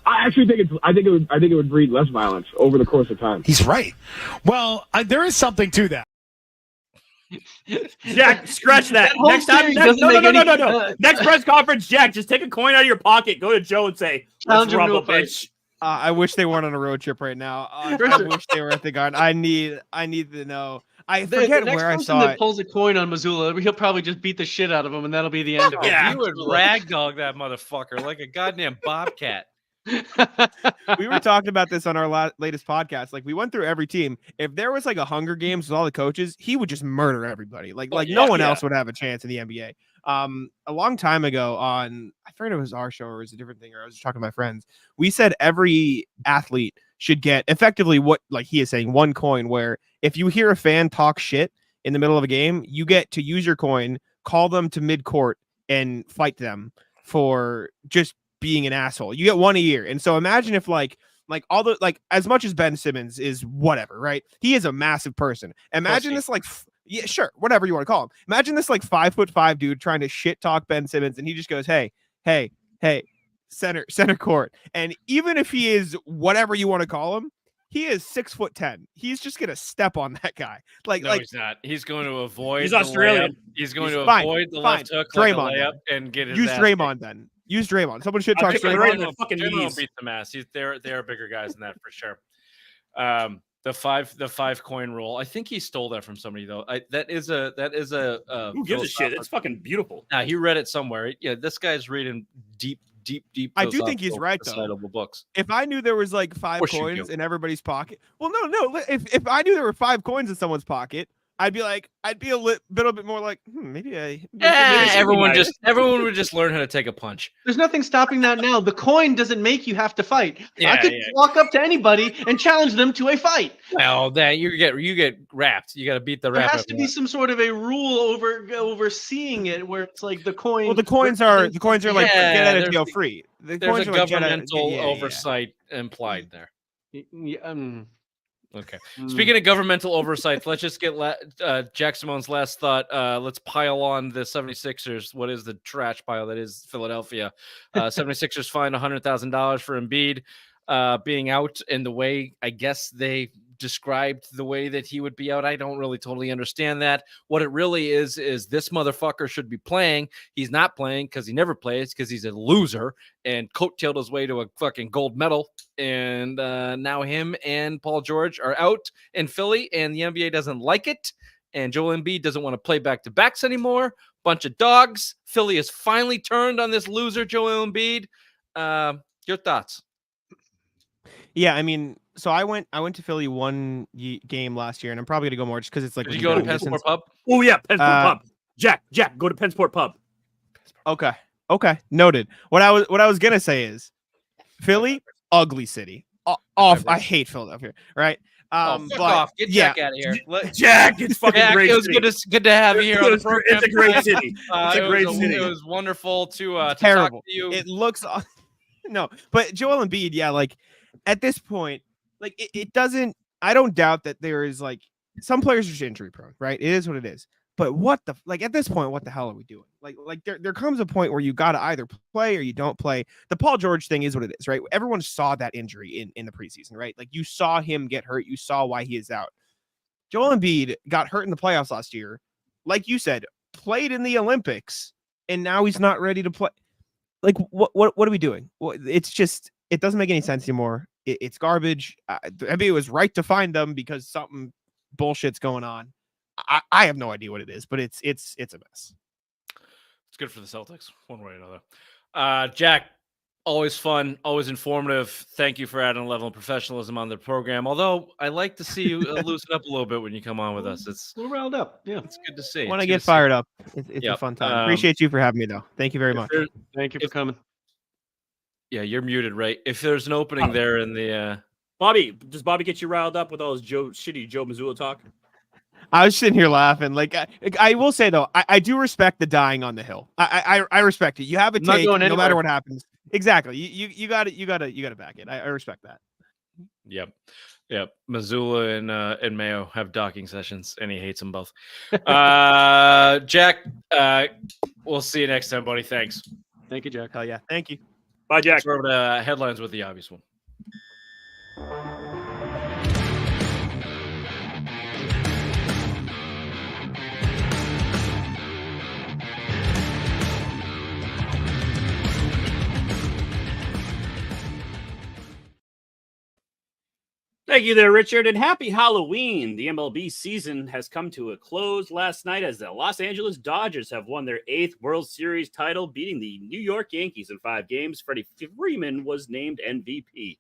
I actually think it would breed less violence over the course of time. He's right. Well, there is something to that. Jack, scratch that. Next time, no. Next press conference, Jack, just take a coin out of your pocket, go to Joe and say, "Let's rumble, bitch." I wish they weren't on a road trip right now. I wish they were at the Garden. I need to know. I forget where I saw it. The next person that pulls a coin on Mazzulla, he'll probably just beat the shit out of him, and that'll be the end of it. Yeah, you would ragdoll that motherfucker like a goddamn bobcat. We were talking about this on our latest podcast. We went through every team. If there was a Hunger Games with all the coaches, he would just murder everybody. No one else would have a chance in the NBA. A long time ago on, I forget if it was our show or it was a different thing, or I was just talking to my friends. We said every athlete should get effectively what, he is saying, 1 coin, where if you hear a fan talk shit in the middle of a game, you get to use your coin, call them to mid-court, and fight them for just being an asshole. You get 1 a year. And so imagine if all the as much as Ben Simmons is whatever, right? He is a massive person. Imagine this yeah, sure, whatever you want to call him. Imagine this 5'5" dude trying to shit talk Ben Simmons, and he just goes, hey, center court. And even if he is whatever you want to call him, he is 6'10". He's just gonna step on that guy. No, he's not. He's going to avoid. He's Australian. Layup. He's going to avoid the left hook, Draymond, layup, and get his. Use ass Draymond then. Use Draymond. Someone should talk Draymond. Draymond beat the ass. They're bigger guys than that for sure. The five coin rule. I think he stole that from somebody though. That is a who gives a shit? It's fucking beautiful. Nah, he read it somewhere. Yeah, this guy's reading deep. I do think he's right though. Books. If I knew there was 5 coins in everybody's pocket, well, no. If I knew there were 5 coins in someone's pocket, I'd be a little bit more maybe everyone would just learn how to take a punch. There's nothing stopping that now. The coin doesn't make you have to fight. I could walk up to anybody and challenge them to a fight. Well, then you get wrapped. You got to beat the rap. There has to be some sort of a rule overseeing it, where it's the coin. Well, the coins are get out of jail free. There's a governmental oversight implied there. Okay. Speaking of governmental oversight, let's just get Jack Simone's last thought. Let's pile on the 76ers. What is the trash pile that is Philadelphia? 76ers fined $100,000 for Embiid. being out and the way I guess they described the way that he would be out. I don't really totally understand that. What it really is this motherfucker should be playing. He's not playing because he never plays because he's a loser and coattailed his way to a fucking gold medal. And now him and Paul George are out in Philly and the NBA doesn't like it. And Joel Embiid doesn't want to play back-to-backs anymore. Bunch of dogs. Philly has finally turned on this loser, Joel Embiid. Your thoughts? Yeah, I mean, so I went to Philly one game last year, and I'm probably gonna go more just because it's like. Did you go to Pensport Pub? Oh yeah, Pensport Pub. Jack, go to Pensport Pub. Okay, noted. What I was gonna say is, Philly, ugly city. I hate Philadelphia. Right. Fuck off. Get Jack out of here. Jack, it's fucking Jack, great. It was good to have you here on the program. It's a great city. It's a great city. It was wonderful to terrible. talk to you. It looks no, but Joel Embiid, yeah, like at this point, like it doesn't. I don't doubt that there is like some players are just injury prone, right? It is what it is. But what the at this point, what the hell are we doing? Like there comes a point where you got to either play or you don't play. The Paul George thing is what it is, right? Everyone saw that injury in the preseason, right? Like you saw him get hurt. You saw why he is out. Joel Embiid got hurt in the playoffs last year. Like you said, played in the Olympics, and now he's not ready to play. Like what are we doing? Well, it's just it doesn't make any sense anymore. It's garbage. I mean, it was right to find them because something bullshit's going on. I have no idea what it is, but it's a mess. It's good for the Celtics, one way or another. Jack, always fun, always informative. Thank you for adding a level of professionalism on the program. Although I like to see you loosen up a little bit when you come on with us. It's a little riled up. Yeah, it's good to see. When I get fired up, it's a fun time. Appreciate you for having me, though. Thank you very much. Thank you for coming. Yeah, you're muted, right? If there's an opening there in the Bobby, does Bobby get you riled up with all his shitty Joe Mazzulla talk? I was sitting here laughing. Like I will say though, I do respect the dying on the hill. I respect it. You have a take, no matter what happens. Exactly. You got to back it. I respect that. Yep. Mazzulla and Mayo have docking sessions, and he hates them both. Jack, we'll see you next time, buddy. Thanks. Thank you, Jack. Hell yeah. Thank you. Bye, Jack. Let's over to headlines with the obvious one. Thank you there, Richard, and happy Halloween. The MLB season has come to a close last night as the Los Angeles Dodgers have won their 8th World Series title, beating the New York Yankees in 5 games. Freddie Freeman was named MVP.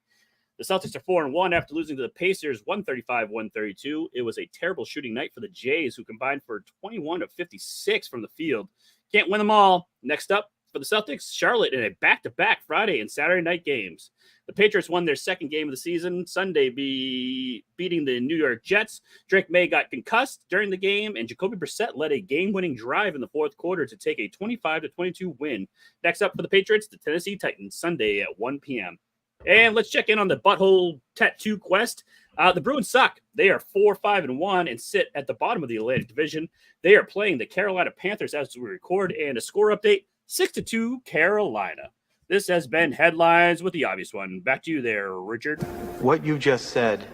The Celtics are 4-1 after losing to the Pacers 135-132. It was a terrible shooting night for the Jays, who combined for 21 of 56 from the field. Can't win them all. Next up for the Celtics, Charlotte in a back-to-back Friday and Saturday night games. The Patriots won their 2nd game of the season Sunday, beating the New York Jets. Drake May got concussed during the game, and Jacoby Brissett led a game-winning drive in the 4th quarter to take a 25-22 win. Next up for the Patriots, the Tennessee Titans, Sunday at 1 p.m. And let's check in on the butthole tattoo quest. The Bruins suck. They are 4-5-1 and sit at the bottom of the Atlantic Division. They are playing the Carolina Panthers as we record, and a score update, 6-2 Carolina. This has been Headlines with the Obvious One. Back to you there, Richard. What you just said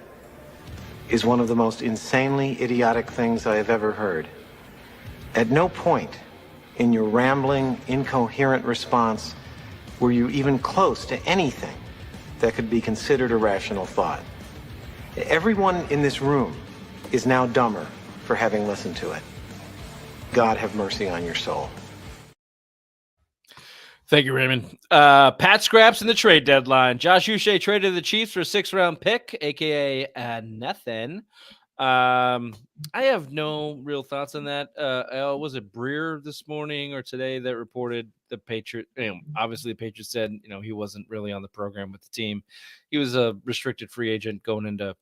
is one of the most insanely idiotic things I have ever heard. At no point in your rambling, incoherent response were you even close to anything that could be considered a rational thought. Everyone in this room is now dumber for having listened to it. God have mercy on your soul. Thank you, Raymond. Pat Scraps in the trade deadline. Josh Uche traded the Chiefs for a 6th-round pick, a.k.a. nothing. I have no real thoughts on that. Was it Breer this morning or today that reported the Patriots? Obviously, the Patriots said he wasn't really on the program with the team. He was a restricted free agent going into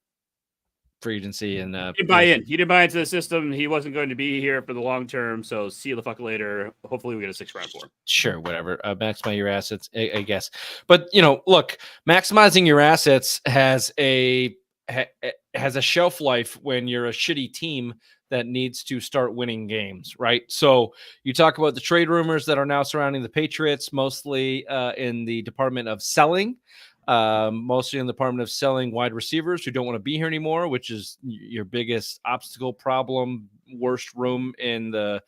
free agency, and he didn't buy in. He didn't buy into the system. He wasn't going to be here for the long term. So see you the fuck later. Hopefully, we get a 6th round for him. Sure, whatever. Maximize your assets, I guess. But look, maximizing your assets has a shelf life when you're a shitty team that needs to start winning games, right? So you talk about the trade rumors that are now surrounding the Patriots, mostly in the department of selling. mostly in the department of selling wide receivers who don't want to be here anymore, which is your biggest obstacle problem, worst room in the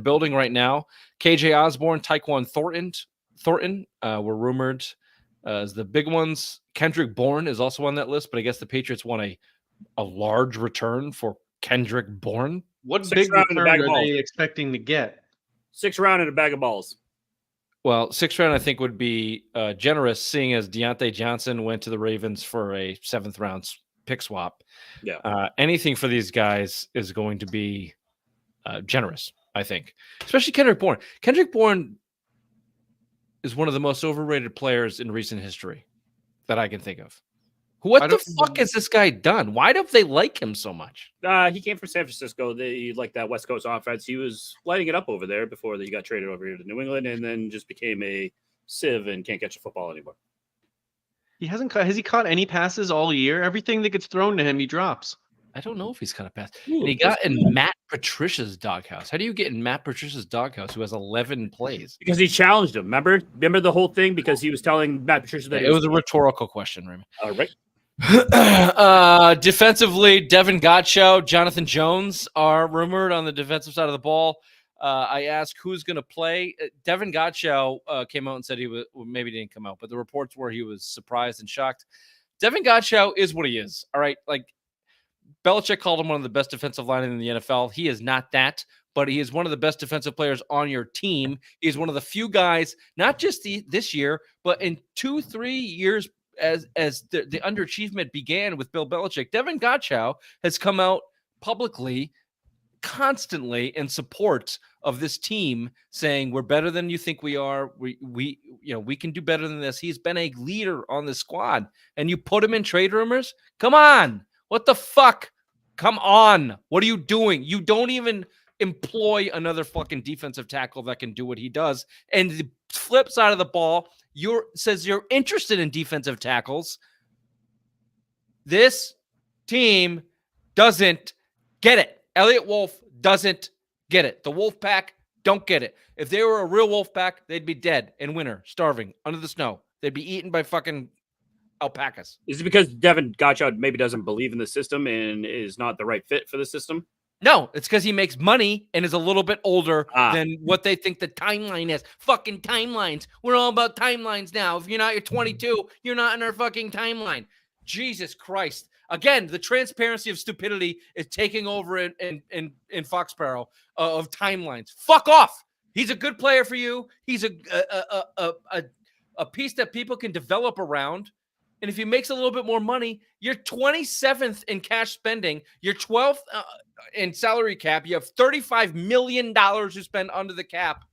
building right now. KJ Osborne, Tyquan Thornton were rumored as the big ones. Kendrick Bourne is also on that list, but I guess the Patriots want a large return for Kendrick Bourne. What big return are they expecting to get? 6th round and a bag of balls. Well, 6th round I think would be generous, seeing as Deontay Johnson went to the Ravens for a 7th round pick swap. Yeah. Anything for these guys is going to be generous, I think, especially Kendrick Bourne. Kendrick Bourne is one of the most overrated players in recent history that I can think of. What the fuck has this guy done? Why do they like him so much? He came from San Francisco. He liked that West Coast offense. He was lighting it up over there before he got traded over here to New England, and then just became a sieve and can't catch a football anymore. Has he caught any passes all year? Everything that gets thrown to him, he drops. I don't know if he's caught a pass. And he got in Matt Patricia's doghouse. How do you get in Matt Patricia's doghouse, who has 11 plays? Because he challenged him. Remember the whole thing? Because he was telling Matt Patricia that it was a rhetorical question, Raymond. All right. Defensively, Devin Godchaux, Jonathan Jones are rumored on the defensive side of the ball. I asked who's going to play. Devin Godchaux came out and said he was, well, maybe didn't come out, but the reports were he was surprised and shocked. Devin Godchaux is what he is. All right. Like Belichick called him one of the best defensive linemen in the NFL. He is not that, but he is one of the best defensive players on your team. He is one of the few guys, not just this year, but in 2-3 years as the underachievement began with Bill Belichick, Devin Godchaux has come out publicly constantly in support of this team, saying we're better than you think we are. We can do better than this. He's been a leader on the squad, and you put him in trade rumors? Come on. What the fuck? Come on. What are you doing? You don't even employ another fucking defensive tackle that can do what he does. And the flip side of the ball, says you're interested in defensive tackles. This team doesn't get it. Elliott Wolf doesn't get it. The Wolf Pack don't get it. If they were a real Wolf Pack, they'd be dead in winter, starving, under the snow. They'd be eaten by fucking alpacas. Is it because Devin Godchaux maybe doesn't believe in the system and is not the right fit for the system? No, it's because he makes money and is a little bit older than what they think the timeline is. Fucking timelines. We're all about timelines now. If you're not, you're 22, you're not in our fucking timeline. Jesus Christ. Again, the transparency of stupidity is taking over in Foxborough of timelines. Fuck off. He's a good player for you. He's a piece that people can develop around. And if he makes a little bit more money, you're 27th in cash spending. You're 12th in salary cap. You have $35 million to spend under the cap.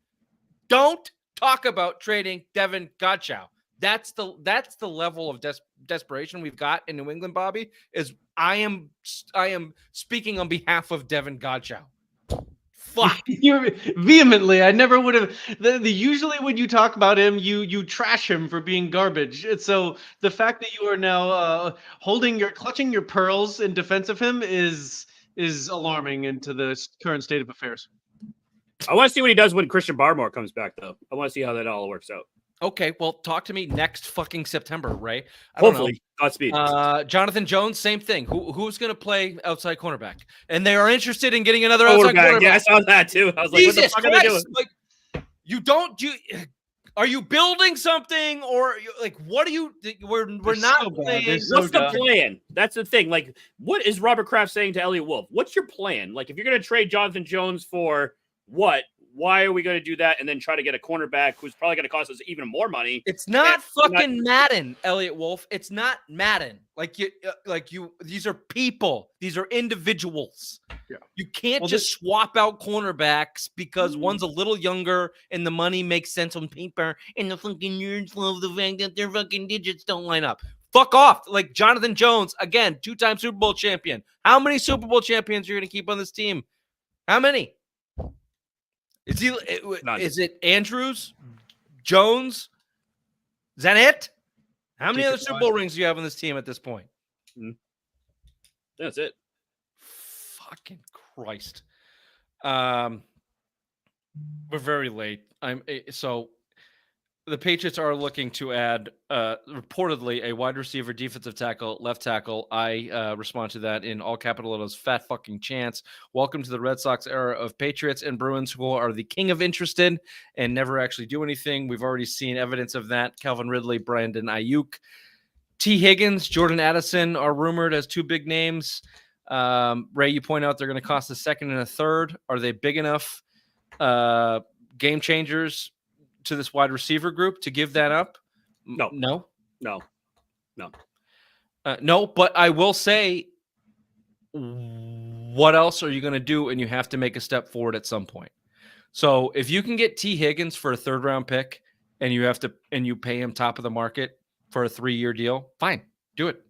Don't talk about trading Devin Godchaux. That's the level of desperation we've got in New England, Bobby. Is I am speaking on behalf of Devin Godchaux. Fuck. Vehemently. I never would have. Usually when you talk about him, you trash him for being garbage. And so the fact that you are now clutching your pearls in defense of him is alarming into the current state of affairs. I want to see what he does when Christian Barmore comes back, though. I want to see how that all works out. Okay, well, talk to me next fucking September, Ray. Hopefully. Godspeed. Jonathan Jones, same thing. Who's going to play outside cornerback? And they are interested in getting another outside cornerback. Yeah, I saw that too. I was like, Jesus what the fuck are they doing? Like, are you building something, or like what are you? We're not playing. What's the plan? That's the thing. Like, what is Robert Kraft saying to Elliott Wolf? What's your plan? Like, if you're going to trade Jonathan Jones for what? Why are we going to do that and then try to get a cornerback who's probably going to cost us even more money? It's not fucking Madden, Elliott Wolf. It's not Madden. These are people. These are individuals. Yeah. You can't just swap out cornerbacks because one's a little younger and the money makes sense on paper and the fucking nerds love the fact that their fucking digits don't line up. Fuck off. Like Jonathan Jones, again, 2-time Super Bowl champion. How many Super Bowl champions are you going to keep on this team? How many? Is it Andrews, Jones? Is that it? How many other Super Bowl rings do you have on this team at this point? That's it. Fucking Christ. We're very late. The the Patriots are looking to add reportedly a wide receiver, defensive tackle, left tackle. I respond to that in all capital letters, fat fucking chance. Welcome to the Red Sox era of Patriots and Bruins, who are the king of interested and never actually do anything. We've already seen evidence of that. Calvin Ridley, Brandon Ayuk, T. Higgins, Jordan Addison are rumored as two big names. Ray, you point out they're going to cost a second and a third. Are they big enough game changers to this wide receiver group to give that up? No. No, but I will say, what else are you going to do? And you have to make a step forward at some point. So if you can get T. Higgins for a 3rd round pick and you pay him top of the market for a 3-year deal, fine, do it.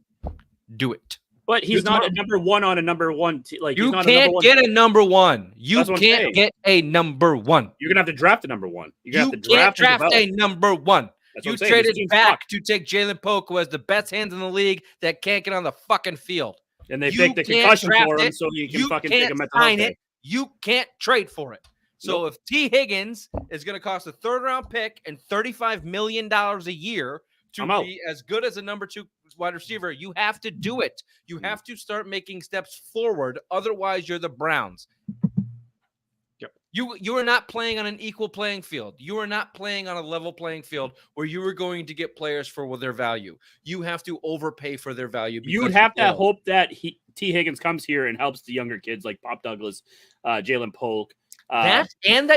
But he's not a number one on a number one. You can't get a number one. You can't get a number one. You're gonna have to draft a number one. You can't draft a number one. You traded back to take Jalen Polk, who has the best hands in the league, that can't get on the fucking field. And they faked the concussion for him, so you can fucking take him at the sign it. You can't trade for it. So if T. Higgins is going to cost a 3rd round pick and $35 million a year to be as good as a number 2 wide receiver, you have to do it. You have to start making steps forward. Otherwise, you're the Browns. Yep. You are not playing on an equal playing field. You are not playing on a level playing field where you are going to get players for their value. You have to overpay for their value. You would have to hope that T. Higgins comes here and helps the younger kids like Pop Douglas, Jalen Polk. That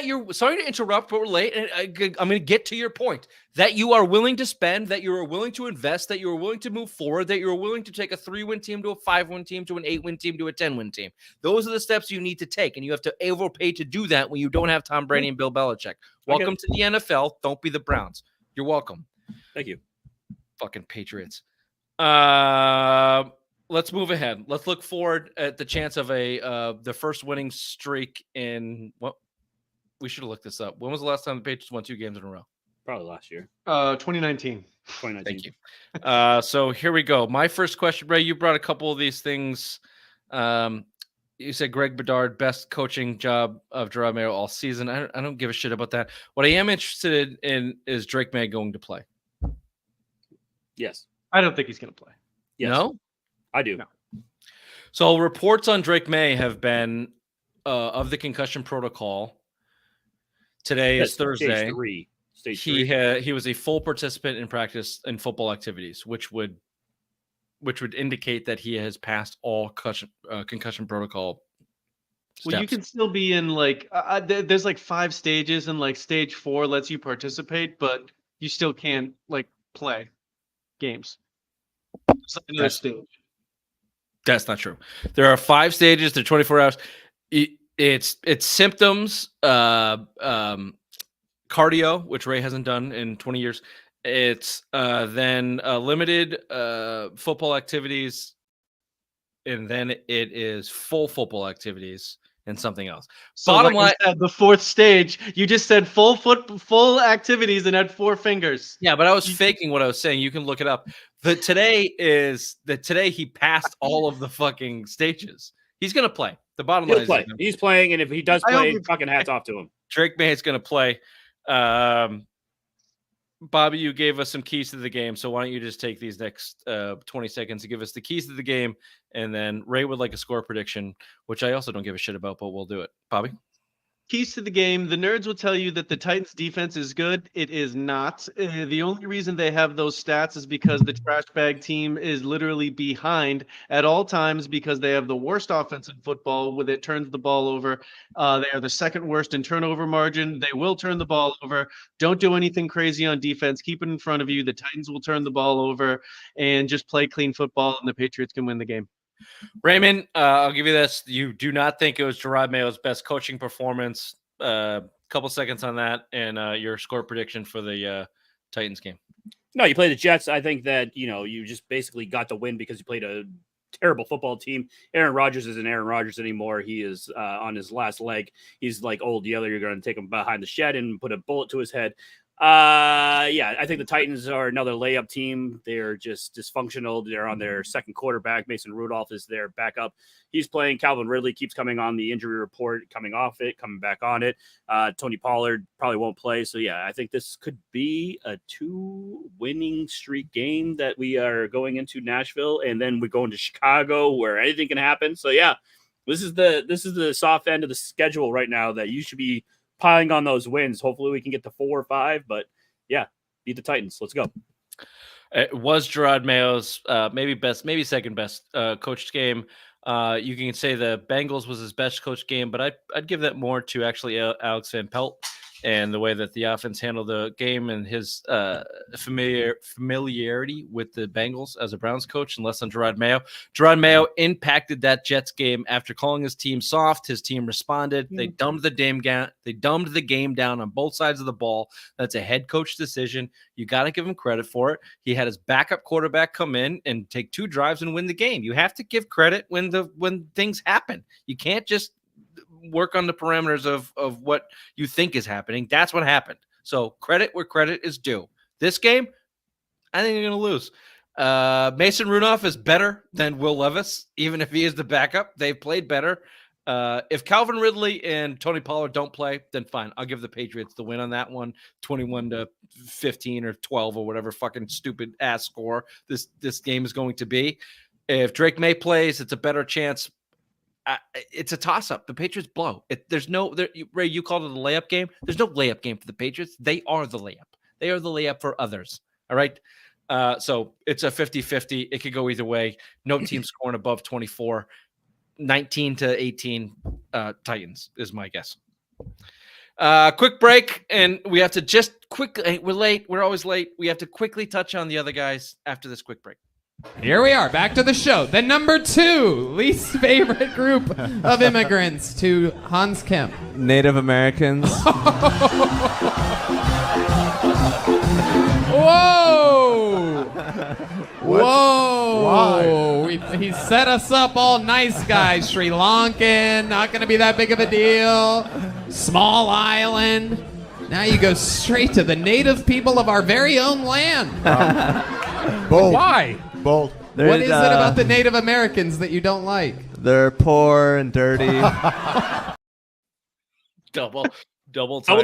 you're sorry to interrupt, but we're late. And I'm going to get to your point that you are willing to spend, that you are willing to invest, that you are willing to move forward, that you are willing to take a 3-win team to a 5-win team to an 8-win team to a 10-win team. Those are the steps you need to take, and you have to overpay to do that when you don't have Tom Brady and Bill Belichick. Welcome to the NFL. Don't be the Browns. You're welcome. Thank you. Fucking Patriots. Let's move ahead. Let's look forward at the chance of the first winning streak in what we should have looked this up. When was the last time the Patriots won 2 games in a row? Probably last year. 2019. Thank you. So here we go. My first question, Ray, you brought a couple of these things. You said Greg Bedard, best coaching job of Gerard Mayo all season. I don't give a shit about that. What I am interested in is Drake May going to play. Yes. I don't think he's going to play. Yes. No? I do. No. So reports on Drake May have been of the concussion protocol. Today is Thursday. Stage 3. He was a full participant in practice and football activities, which would indicate that he has passed all concussion protocol steps. Well, you can still be in there's 5 stages, and stage 4 lets you participate, but you still can't play games. It's another stage. That's not true. There are 5 stages. They're 24 hours. It's symptoms, cardio, which Ray hasn't done in 20 years. It's then limited football activities, and then it is full football activities and something else. So bottom line, the 4th stage, you just said full activities and had 4 fingers. Yeah, but I was faking what I was saying. You can look it up. Today he passed all of the fucking stages. He's gonna play. The bottom line is he's playing, and if he does play, fucking hats off to him. Drake May is gonna play. Bobby, you gave us some keys to the game, so why don't you just take these next 20 seconds to give us the keys to the game, and then Ray would like a score prediction, which I also don't give a shit about, but we'll do it. Bobby? Keys to the game. The nerds will tell you that the Titans defense is good. It is not. The only reason they have those stats is because the trash bag team is literally behind at all times because they have the worst offense in football with it turns the ball over. They are the 2nd worst in turnover margin. They will turn the ball over. Don't do anything crazy on defense. Keep it in front of you. The Titans will turn the ball over and just play clean football, and the Patriots can win the game. Raymond, I'll give you this. You do not think it was Gerard Mayo's best coaching performance. Couple seconds on that, and your score prediction for the Titans game. No, you play the Jets. I think that, you just basically got the win because you played a terrible football team. Aaron Rodgers isn't Aaron Rodgers anymore. He is on his last leg. He's like old Yeller. You're going to take him behind the shed and put a bullet to his head. Yeah, I think the Titans are another layup team. They're just dysfunctional. They're on their second quarterback. Mason Rudolph is their backup. He's playing. Calvin Ridley keeps coming on the injury report, coming off it, coming back on it. Tony Pollard probably won't play. So, yeah, I think this could be a 2-winning streak game that we are going into Nashville, and then we're going to Chicago where anything can happen. So, yeah, this is the soft end of the schedule right now that you should be piling on those wins. Hopefully we can get to 4 or 5, but yeah, beat the Titans. Let's go. It was Gerard Mayo's maybe second best coached game. You can say the Bengals was his best coached game, but I'd give that more to actually Alex Van Pelt and the way that the offense handled the game and his familiarity with the Bengals as a Browns coach, and less on Gerard Mayo. Gerard Mayo impacted that Jets game after calling his team soft. His team responded. They dumbed the game down on both sides of the ball. That's a head coach decision. You got to give him credit for it. He had his backup quarterback come in and take 2 drives and win the game. You have to give credit when things happen. You can't just work on the parameters of what you think is happening. That's what happened. So credit where credit is due. This game, I think they're going to lose. Mason Rudolph is better than Will Levis, even if he is the backup. They've played better. If Calvin Ridley and Tony Pollard don't play, then fine. I'll give the Patriots the win on that one, 21-15 or 12 or whatever fucking stupid ass score this game is going to be. If Drake May plays, it's a better chance. It's a toss-up. The Patriots blow. Ray, you called it a layup game. There's no layup game for the Patriots. They are the layup. They are the layup for others. All right? So it's a 50-50. It could go either way. No team scoring above 24. 19-18 Titans is my guess. Quick break, and we have to just quickly – we're late. We're always late. We have to quickly touch on the other guys after this quick break. Here we are, back to the show. The number 2 least favorite group of immigrants to Hans Kemp. Native Americans. Whoa! Whoa! Why? He set us up all nice, guys. Sri Lankan, not going to be that big of a deal. Small island. Now you go straight to the native people of our very own land. Bold. Why? Bold. What is it about the Native Americans that you don't like? They're poor and dirty. Double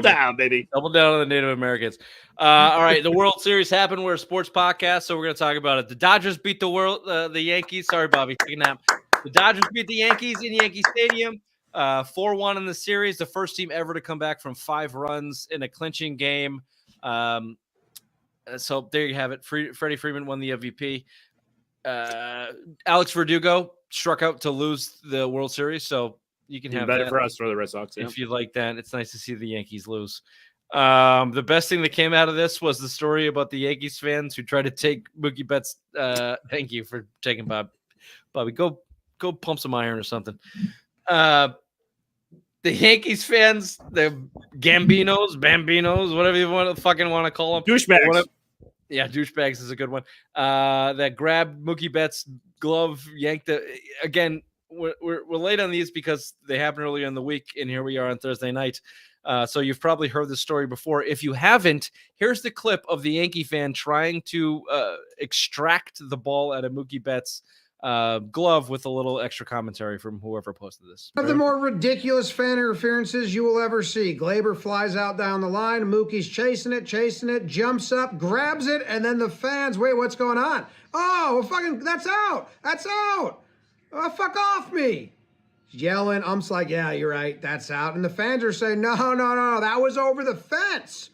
down, baby. Double down on the Native Americans. All right, the World Series happened. We're a sports podcast, so we're going to talk about it. The Dodgers beat the Yankees. Sorry, Bobby, take a nap. The Dodgers beat the Yankees in Yankee Stadium, 4-1 in the series. The first team ever to come back from 5 runs in a clinching game. So there you have it. Freddie Freeman won the MVP. Alex Verdugo struck out to lose the World Series, so you can have better that for us for the Red Sox. Yeah. if you like that. It's nice to see the Yankees lose. The best thing that came out of this was the story about the Yankees fans who tried to take Mookie Betts. Thank you for taking Bobby. Go pump some iron or something. The Yankees fans, the Bambinos, whatever you want to call them. Douchebags. Yeah, douchebags is a good one. That grabbed Mookie Betts' glove, yanked it. Again, we're late on these because they happened earlier in the week, and here we are on Thursday night. So you've probably heard this story before. If you haven't, here's the clip of the Yankee fan trying to extract the ball out of Mookie Betts' glove with a little extra commentary from whoever posted this. One of the more ridiculous fan interferences you will ever see. Glaber flies out down the line. Mookie's chasing it, jumps up, grabs it, and then the fans, wait, what's going on? Oh, fucking, that's out. Oh, fuck off me. Yelling, ump's like, yeah, you're right, that's out. And the fans are saying, no, that was over the fence.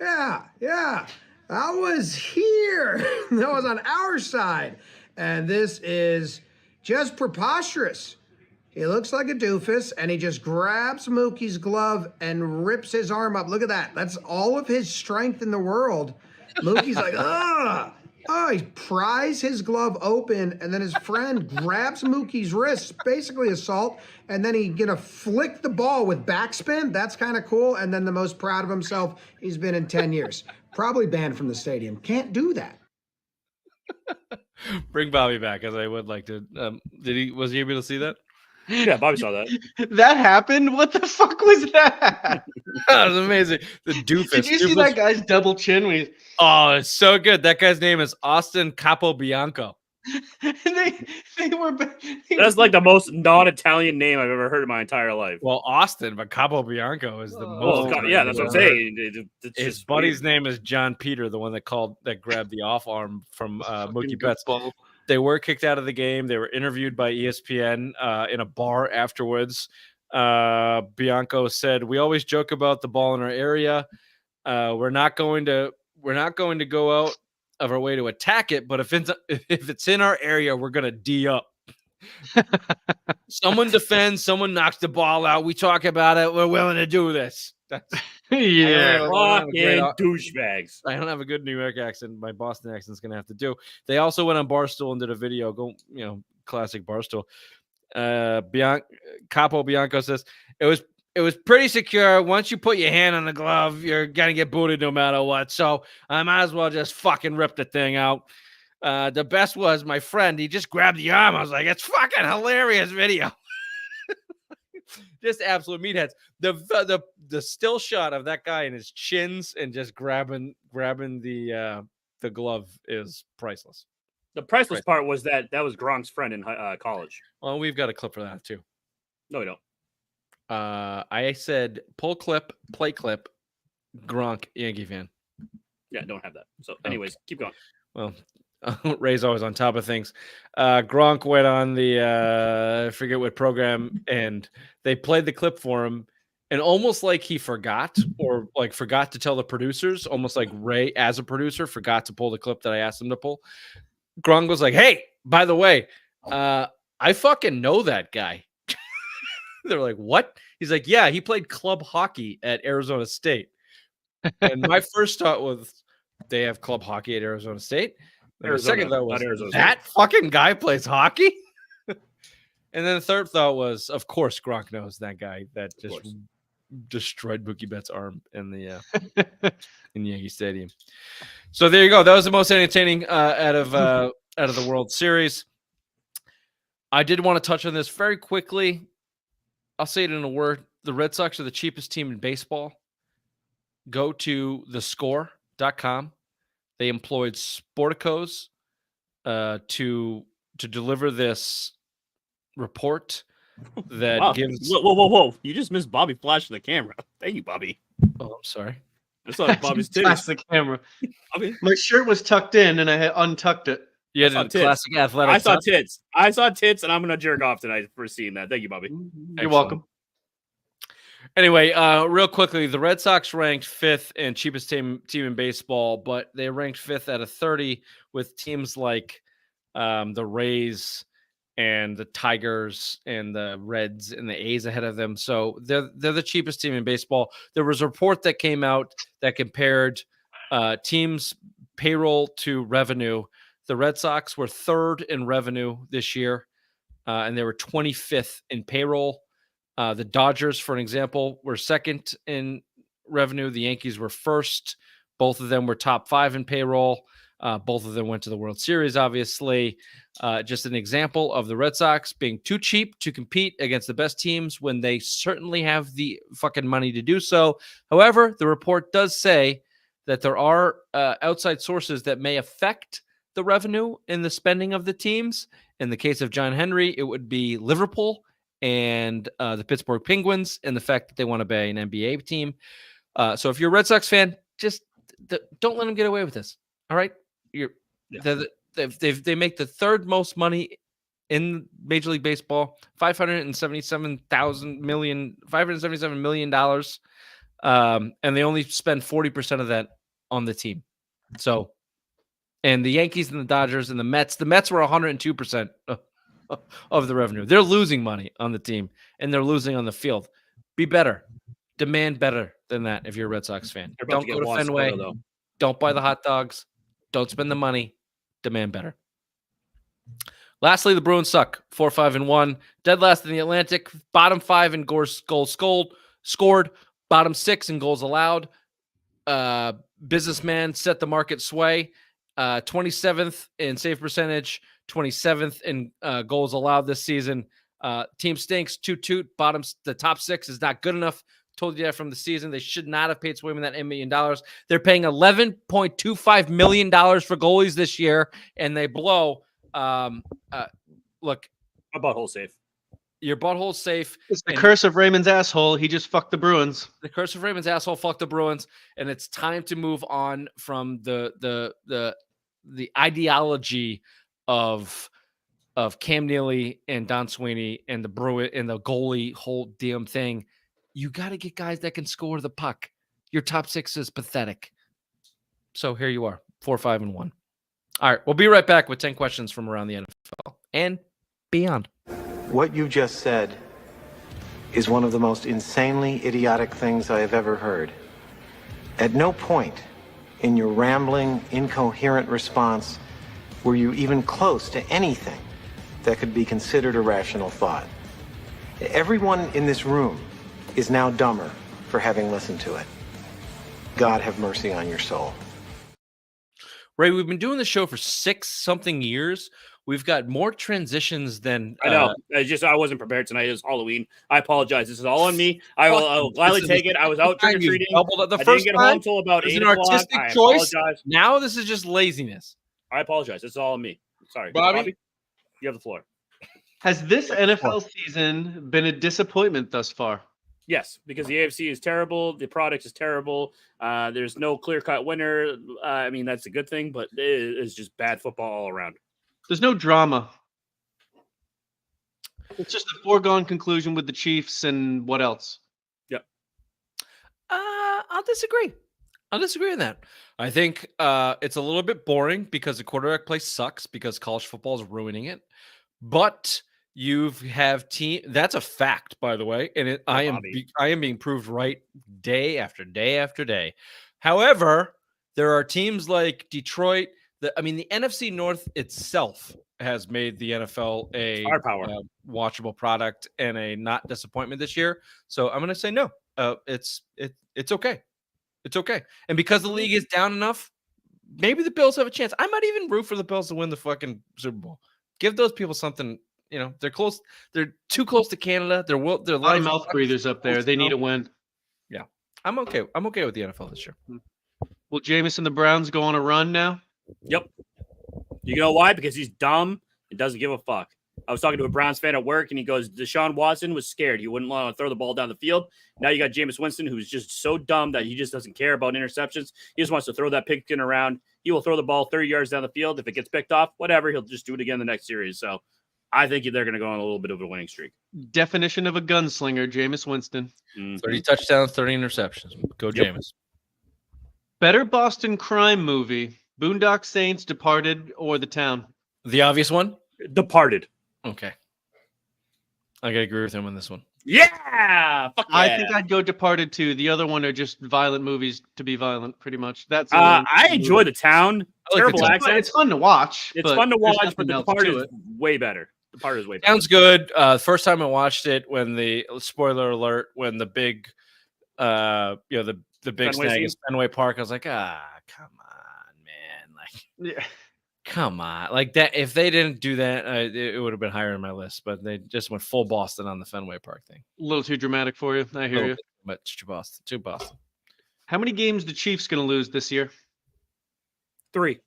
Yeah. I was here. That was on our side. And this is just preposterous. He looks like a doofus, and he just grabs Mookie's glove and rips his arm up. Look at that. That's all of his strength in the world. Mookie's like, ugh. Oh, he pries his glove open, and then his friend grabs Mookie's wrist, basically assault, and then he's going to flick the ball with backspin. That's kind of cool. And then the most proud of himself he's been in 10 years. Probably banned from the stadium. Can't do that. Bring Bobby back, as I would like to. Was he able to see that? Yeah, Bobby saw that. That happened? What the fuck was that? That was amazing. The doofus. Did you see that guy's double chin? When Oh, it's so good. That guy's name is Austin Capobianco. they were. That's like the most non-Italian name I've ever heard in my entire life. Well, Austin, but Capobianco is the most. Yeah, that's what I'm saying. His buddy's name is John Peter, the one that grabbed the off arm from Mookie Betts. They were kicked out of the game. They were interviewed by ESPN in a bar afterwards. Bianco said, "We always joke about the ball in our area. We're not going to go out of our way to attack it, but if it's in our area, we're gonna D up. Someone defends, someone knocks the ball out. We talk about it. We're willing to do this." Yeah, fucking douchebags. I don't have a good New York accent. My Boston accent's gonna have to do. They also went on Barstool and did a video. Classic Barstool. Capo Bianco says it was pretty secure. Once you put your hand on the glove, you're gonna get booted no matter what. So I might as well just fucking rip the thing out. The best was my friend. He just grabbed the arm. I was like, it's fucking hilarious video. Just absolute meatheads. The still shot of that guy and his chins and just grabbing the glove is priceless. The priceless part was that was Gronk's friend in college. Well, we've got a clip for that too. No, we don't. I said pull clip, play clip, Gronk, Yankee fan. Yeah, don't have that. So, anyways, keep going. Well, Ray's always on top of things. Gronk went on the I forget what program, and they played the clip for him, and almost like he forgot or like forgot to tell the producers, almost like Ray as a producer forgot to pull the clip that I asked him to pull. Gronk was like, "Hey, by the way, I fucking know that guy." They're like, "What?" He's like, "Yeah, he played club hockey at Arizona State." And my first thought was, they have club hockey at Arizona State. And the second thought was, that fucking guy plays hockey? And then the third thought was, of course, Gronk knows that guy that just destroyed Mookie Betts' arm in the in Yankee Stadium. So there you go. That was the most entertaining out of the World Series. I did want to touch on this very quickly. I'll say it in a word. The Red Sox are the cheapest team in baseball. Go to thescore.com. They employed Sporticos to deliver this report that gives. Whoa! You just missed Bobby flashing the camera. Thank you, Bobby. Oh, I'm sorry. I saw Bobby's titties. Flash the camera. My shirt was tucked in, and I had untucked it. Yeah, the classic athletic. I saw tits. I saw tits, and I'm gonna jerk off tonight for seeing that. Thank you, Bobby. You're welcome. Anyway, real quickly, the Red Sox ranked 5th and cheapest team in baseball, but they ranked 5th out of 30 with teams like the Rays and the Tigers and the Reds and the A's ahead of them. So they're the cheapest team in baseball. There was a report that came out that compared teams' payroll to revenue. The Red Sox were 3rd in revenue this year, and they were 25th in payroll. The Dodgers, for an example, were 2nd in revenue. The Yankees were 1st. Both of them were top 5 in payroll. Both of them went to the World Series, obviously. Just an example of the Red Sox being too cheap to compete against the best teams when they certainly have the fucking money to do so. However, the report does say that there are outside sources that may affect the revenue in the spending of the teams. In the case of John Henry, it would be Liverpool and the Pittsburgh Penguins, and the fact that they want to buy an NBA team. So if you're a Red Sox fan, just don't let them get away with this. All right, they make the 3rd most money in Major League Baseball, $577 million, and they only spend 40% of that on the team. So, and the Yankees and the Dodgers and the Mets were 102%. Of the revenue. They're losing money on the team, and they're losing on the field. Be better. Demand better than that if you're a Red Sox fan. Don't go to Fenway. Don't buy the hot dogs. Don't spend the money. Demand better. Lastly, the Bruins suck. 4-5-1. Dead last in the Atlantic. Bottom 5 in goals scored. Bottom 6 in goals allowed. Businessman set the market sway. 27th in save percentage. 27th in goals allowed this season. Team stinks. Toot. Bottoms. The top 6 is not good enough. Told you that from the season. They should not have paid Swayman that $8 million. They're paying $11.25 million for goalies this year, and they blow. Look, my butthole's safe. Your butthole's safe. It's the curse of Raymond's asshole. He just fucked the Bruins. The curse of Raymond's asshole fucked the Bruins, and it's time to move on from the ideology of Cam Neely and Don Sweeney and the Bruin and the goalie whole damn thing. You got to get guys that can score the puck. Your top 6 is pathetic. So here you are, 4-5-1. All right, we'll be right back with 10 questions from around the NFL and beyond. What you just said is one of the most insanely idiotic things I have ever heard. At no point in your rambling, incoherent response were you even close to anything that could be considered a rational thought. Everyone in this room is now dumber for having listened to it. God have mercy on your soul. Ray, we've been doing the show for 6-something years. We've got more transitions than I know. I wasn't prepared tonight. It was Halloween. I apologize. This is all on me. I will gladly take it. I was out trick or treating. The I first didn't get home until about 8 o'clock. Artistic I choice. apologize. Now this is just laziness. I apologize. It's all on me. Sorry, Bobby, you have the floor. Has this NFL season been a disappointment thus far? Yes, because the AFC is terrible. The product is terrible. There's no clear-cut winner. I mean, that's a good thing, but it is just bad football all around. There's no drama. It's just a foregone conclusion with the Chiefs and what else? Yep. I'll disagree. I'll disagree on that. I think it's a little bit boring because the quarterback play sucks because college football is ruining it. But you have team. That's a fact, by the way, and I am being proved right day after day after day. However, there are teams like Detroit. The NFC North itself has made the NFL a watchable product and a not disappointment this year. So I'm going to say no. It's okay. It's okay. And because the league is down enough, maybe the Bills have a chance. I might even root for the Bills to win the fucking Super Bowl. Give those people something. You know, they're close. They're too close to Canada. They're a lot of mouth breathers up there. They need a win. Yeah, I'm okay. I'm okay with the NFL this year. Will Jameis and the Browns go on a run now? Yep. You know why? Because he's dumb and doesn't give a fuck. I was talking to a Browns fan at work, and he goes, Deshaun Watson was scared. He wouldn't want to throw the ball down the field. Now you got Jameis Winston, who's just so dumb that he just doesn't care about interceptions. He just wants to throw that pigskin around. He will throw the ball 30 yards down the field. If it gets picked off, whatever, he'll just do it again the next series. So I think they're going to go on a little bit of a winning streak. Definition of a gunslinger, Jameis Winston. 30 touchdowns, 30 interceptions. Go Jameis. Better Boston crime movie, Boondock Saints, Departed, or The Town? The obvious one? Departed. Okay. I got to agree with him on this one. Yeah! Fuck yeah! I think I'd go Departed too. The other one are just violent movies to be violent, pretty much. That's I enjoy The Town. Terrible accent. It's fun to watch. It's fun to watch, but The Departed is way better. The Departed is way better. Sounds good. First time I watched it, when the spoiler alert, when the big, the big snag is Fenway Park, I was like, come on, man, like, yeah. Come on, like that. If they didn't do that, it would have been higher on my list. But they just went full Boston on the Fenway Park thing. A little too dramatic for you. I hear you. But too Boston. Too Boston. How many games the Chiefs going to lose this year? 3.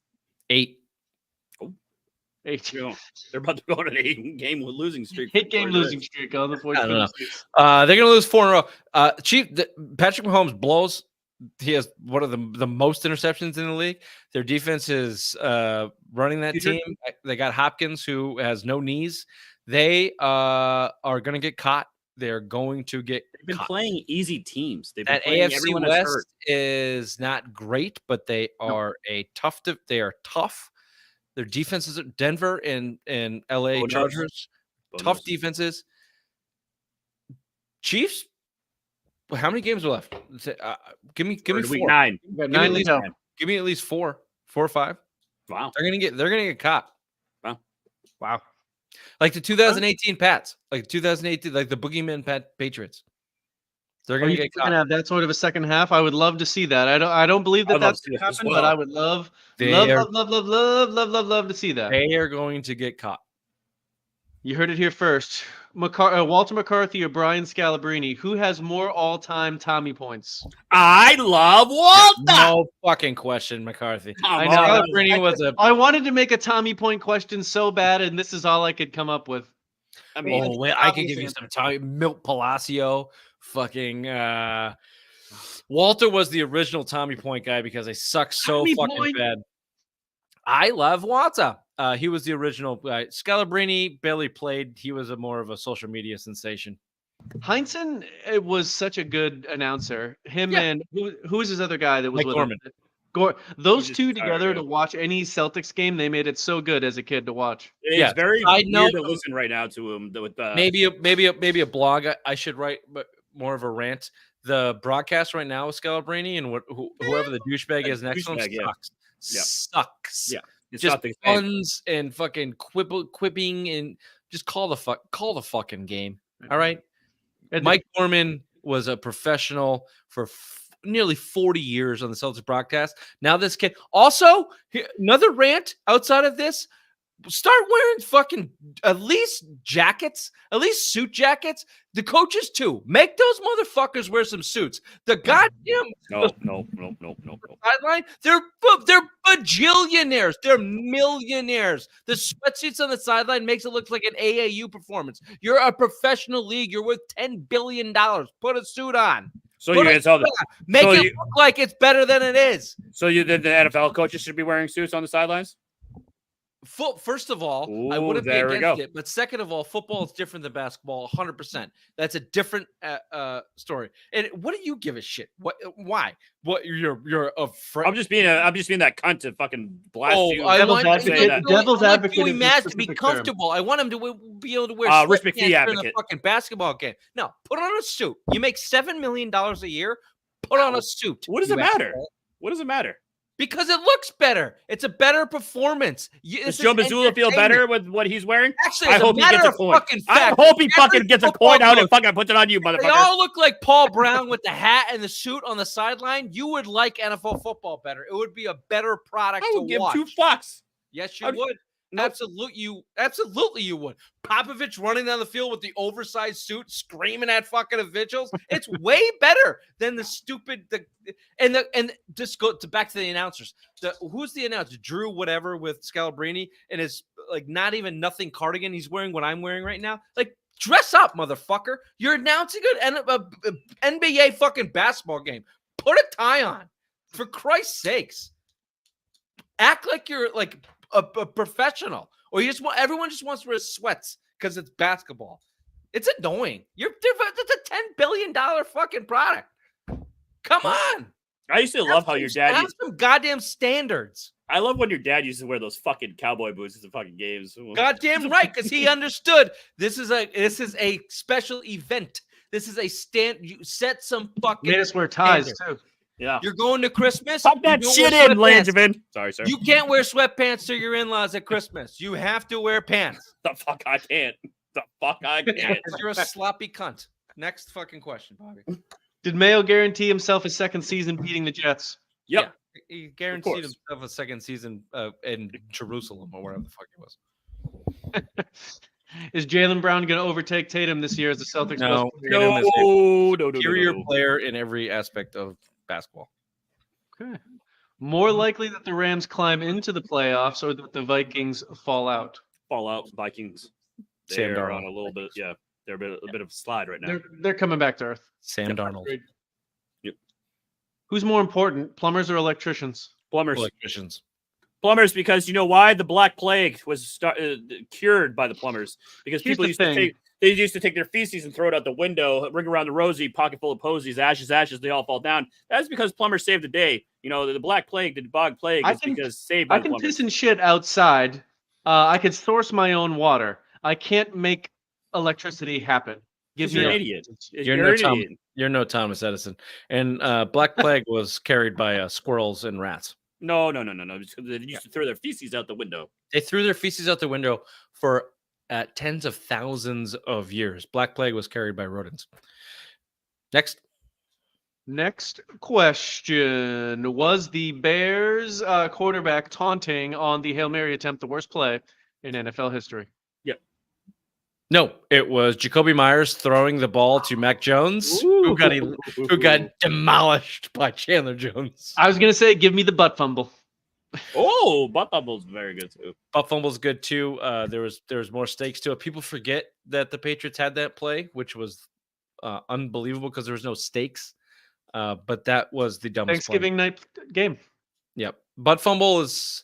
8. Oh. 8. They're about to go on an 8-game losing streak. 8-game losing streak on the 4th. I don't know. They're going to lose 4 in a row. Patrick Mahomes blows. He has one of the most interceptions in the league. Their defense is running that team. They got Hopkins, who has no knees. They are going to get caught. They're going to get They've been playing easy teams. They've been playing AFC West is not great, but they are they are tough. Their defenses are Denver and LA Chargers. Tough defenses. Chiefs. How many games are left? Give me 4. Week 9. Give me at least 4 or 5. Wow. They're gonna get caught. Wow. Like the 2018 Pats, like 2018, like the boogeyman Patriots. They're gonna get caught. Have that sort of a second half. I would love to see that. I don't believe that's going to happen, but I would love to see that. They are going to get caught. You heard it here first. Walter McCarthy or Brian Scalabrine, who has more all-time Tommy points? I love Walter. No fucking question, McCarthy. I know. Scalabrine was a. I wanted to make a Tommy point question so bad, and this is all I could come up with. I mean, I could give you some time. Milt Palacio, fucking. Walter was the original Tommy Point guy because they suck so Tommy fucking Point. bad. I love Walter. He was the original guy. Scalabrine barely played. He was more of a social media sensation. Heinsohn was such a good announcer. Him and who was his other guy that was Mike with Gorman. him? Those two together to watch any Celtics game, they made it so good as a kid to watch. It's very weird to listen right now to him. With maybe a blog I should write, but more of a rant. The broadcast right now with Scalabrine and whoever the douchebag is next one sucks. Yeah, just puns and fucking quipping and just call the fucking game. All right. Mike Gorman was a professional for nearly 40 years on the Celtics broadcast. Now this kid also another rant outside of this. Start wearing fucking at least jackets, at least suit jackets. The coaches too. Make those motherfuckers wear some suits. The goddamn no. sideline. They're bajillionaires. They're millionaires. The sweatsuits on the sideline makes it look like an AAU performance. You're a professional league. You're worth $10 billion. Put a suit on. Make it look like it's better than it is. So the NFL coaches should be wearing suits on the sidelines? First of all, I wouldn't be against it. But second of all, football is different than basketball, 100%. That's a different story. And what do you give a shit? Why? What you're afraid? I'm just being that cunt to fucking blast you. Devil's advocate. Doing masks to be comfortable. I want him to be able to wear Rich McPhee during a fucking basketball game. No, put on a suit. You make $7 million a year. Put on a suit. What does it matter? What does it matter? Because it looks better. It's a better performance. Does Joe Mazzulla feel better with what he's wearing? Actually, I hope he gets a coin. I hope he fucking gets a coin out and fucking puts it on you, motherfucker. They all look like Paul Brown with the hat and the suit on the sideline. You would like NFL football better. It would be a better product to watch. I would give 2 fucks. Yes, you would. Nope. Absolutely you would. Popovich running down the field with the oversized suit, screaming at fucking officials. It's way better than the stupid and just go back to the announcers. Who's the announcer? Drew whatever with Scalabrine and his like not even nothing cardigan. He's wearing what I'm wearing right now. Like dress up, motherfucker. You're announcing an NBA fucking basketball game. Put a tie on, for Christ's sakes. Act like you're like a professional, or everyone just wants to wear sweats because it's basketball. It's annoying. It's a $10 billion fucking product. Come on. I used to love how your dad have some goddamn standards. I love when your dad used to wear those fucking cowboy boots at the fucking games. Goddamn right, because he understood this is a special event. This is a stand. You set some fucking. Made us wear ties too. Yeah. You're going to Christmas? Pop that shit in, Langevin. Sorry, sir. You can't wear sweatpants to your in-laws at Christmas. You have to wear pants. The fuck I can't. The fuck I can't. You're a sloppy cunt. Next fucking question, Bobby. Did Mayo guarantee himself a second season beating the Jets? Yep. Yeah, he guaranteed himself a second season in Jerusalem or wherever the fuck it was. Is Jaylen Brown going to overtake Tatum this year as the Celtics? No. Superior player in every aspect of basketball. Okay. More likely that the Rams climb into the playoffs or that the Vikings fall out? Fall out, Vikings. They're on a little bit, yeah. They're a bit of a slide right now. They're coming back to earth. Sam Darnold. Yep. Who's more important, plumbers or electricians? Plumbers. Electricians. Plumbers, because you know why? The Black Plague was cured by the plumbers. Because people used to take their feces and throw it out the window, ring around the rosy, pocket full of posies, ashes, they all fall down. That's because plumbers saved the day. You know, the Black Plague, the bog plague is because saved by plumbers. I can piss and shit outside. I could source my own water. I can't make electricity happen. You're an idiot. You're no Thomas Edison. And Black Plague was carried by squirrels and rats. No. They used to throw their feces out the window. They threw their feces out the window for tens of thousands of years. Black Plague was carried by rodents. Next question. Was the Bears quarterback taunting on the Hail Mary attempt the worst play in NFL history? Yep. No, it was Jacoby Myers throwing the ball to Mac Jones, who got demolished by Chandler Jones. I was gonna say, give me the butt fumble. Oh, butt fumble's very good too. Butt fumble's good too. There was more stakes to it. People forget that the Patriots had that play, which was unbelievable because there was no stakes. But that was the dumbest Thanksgiving night game. Yep. Butt fumble is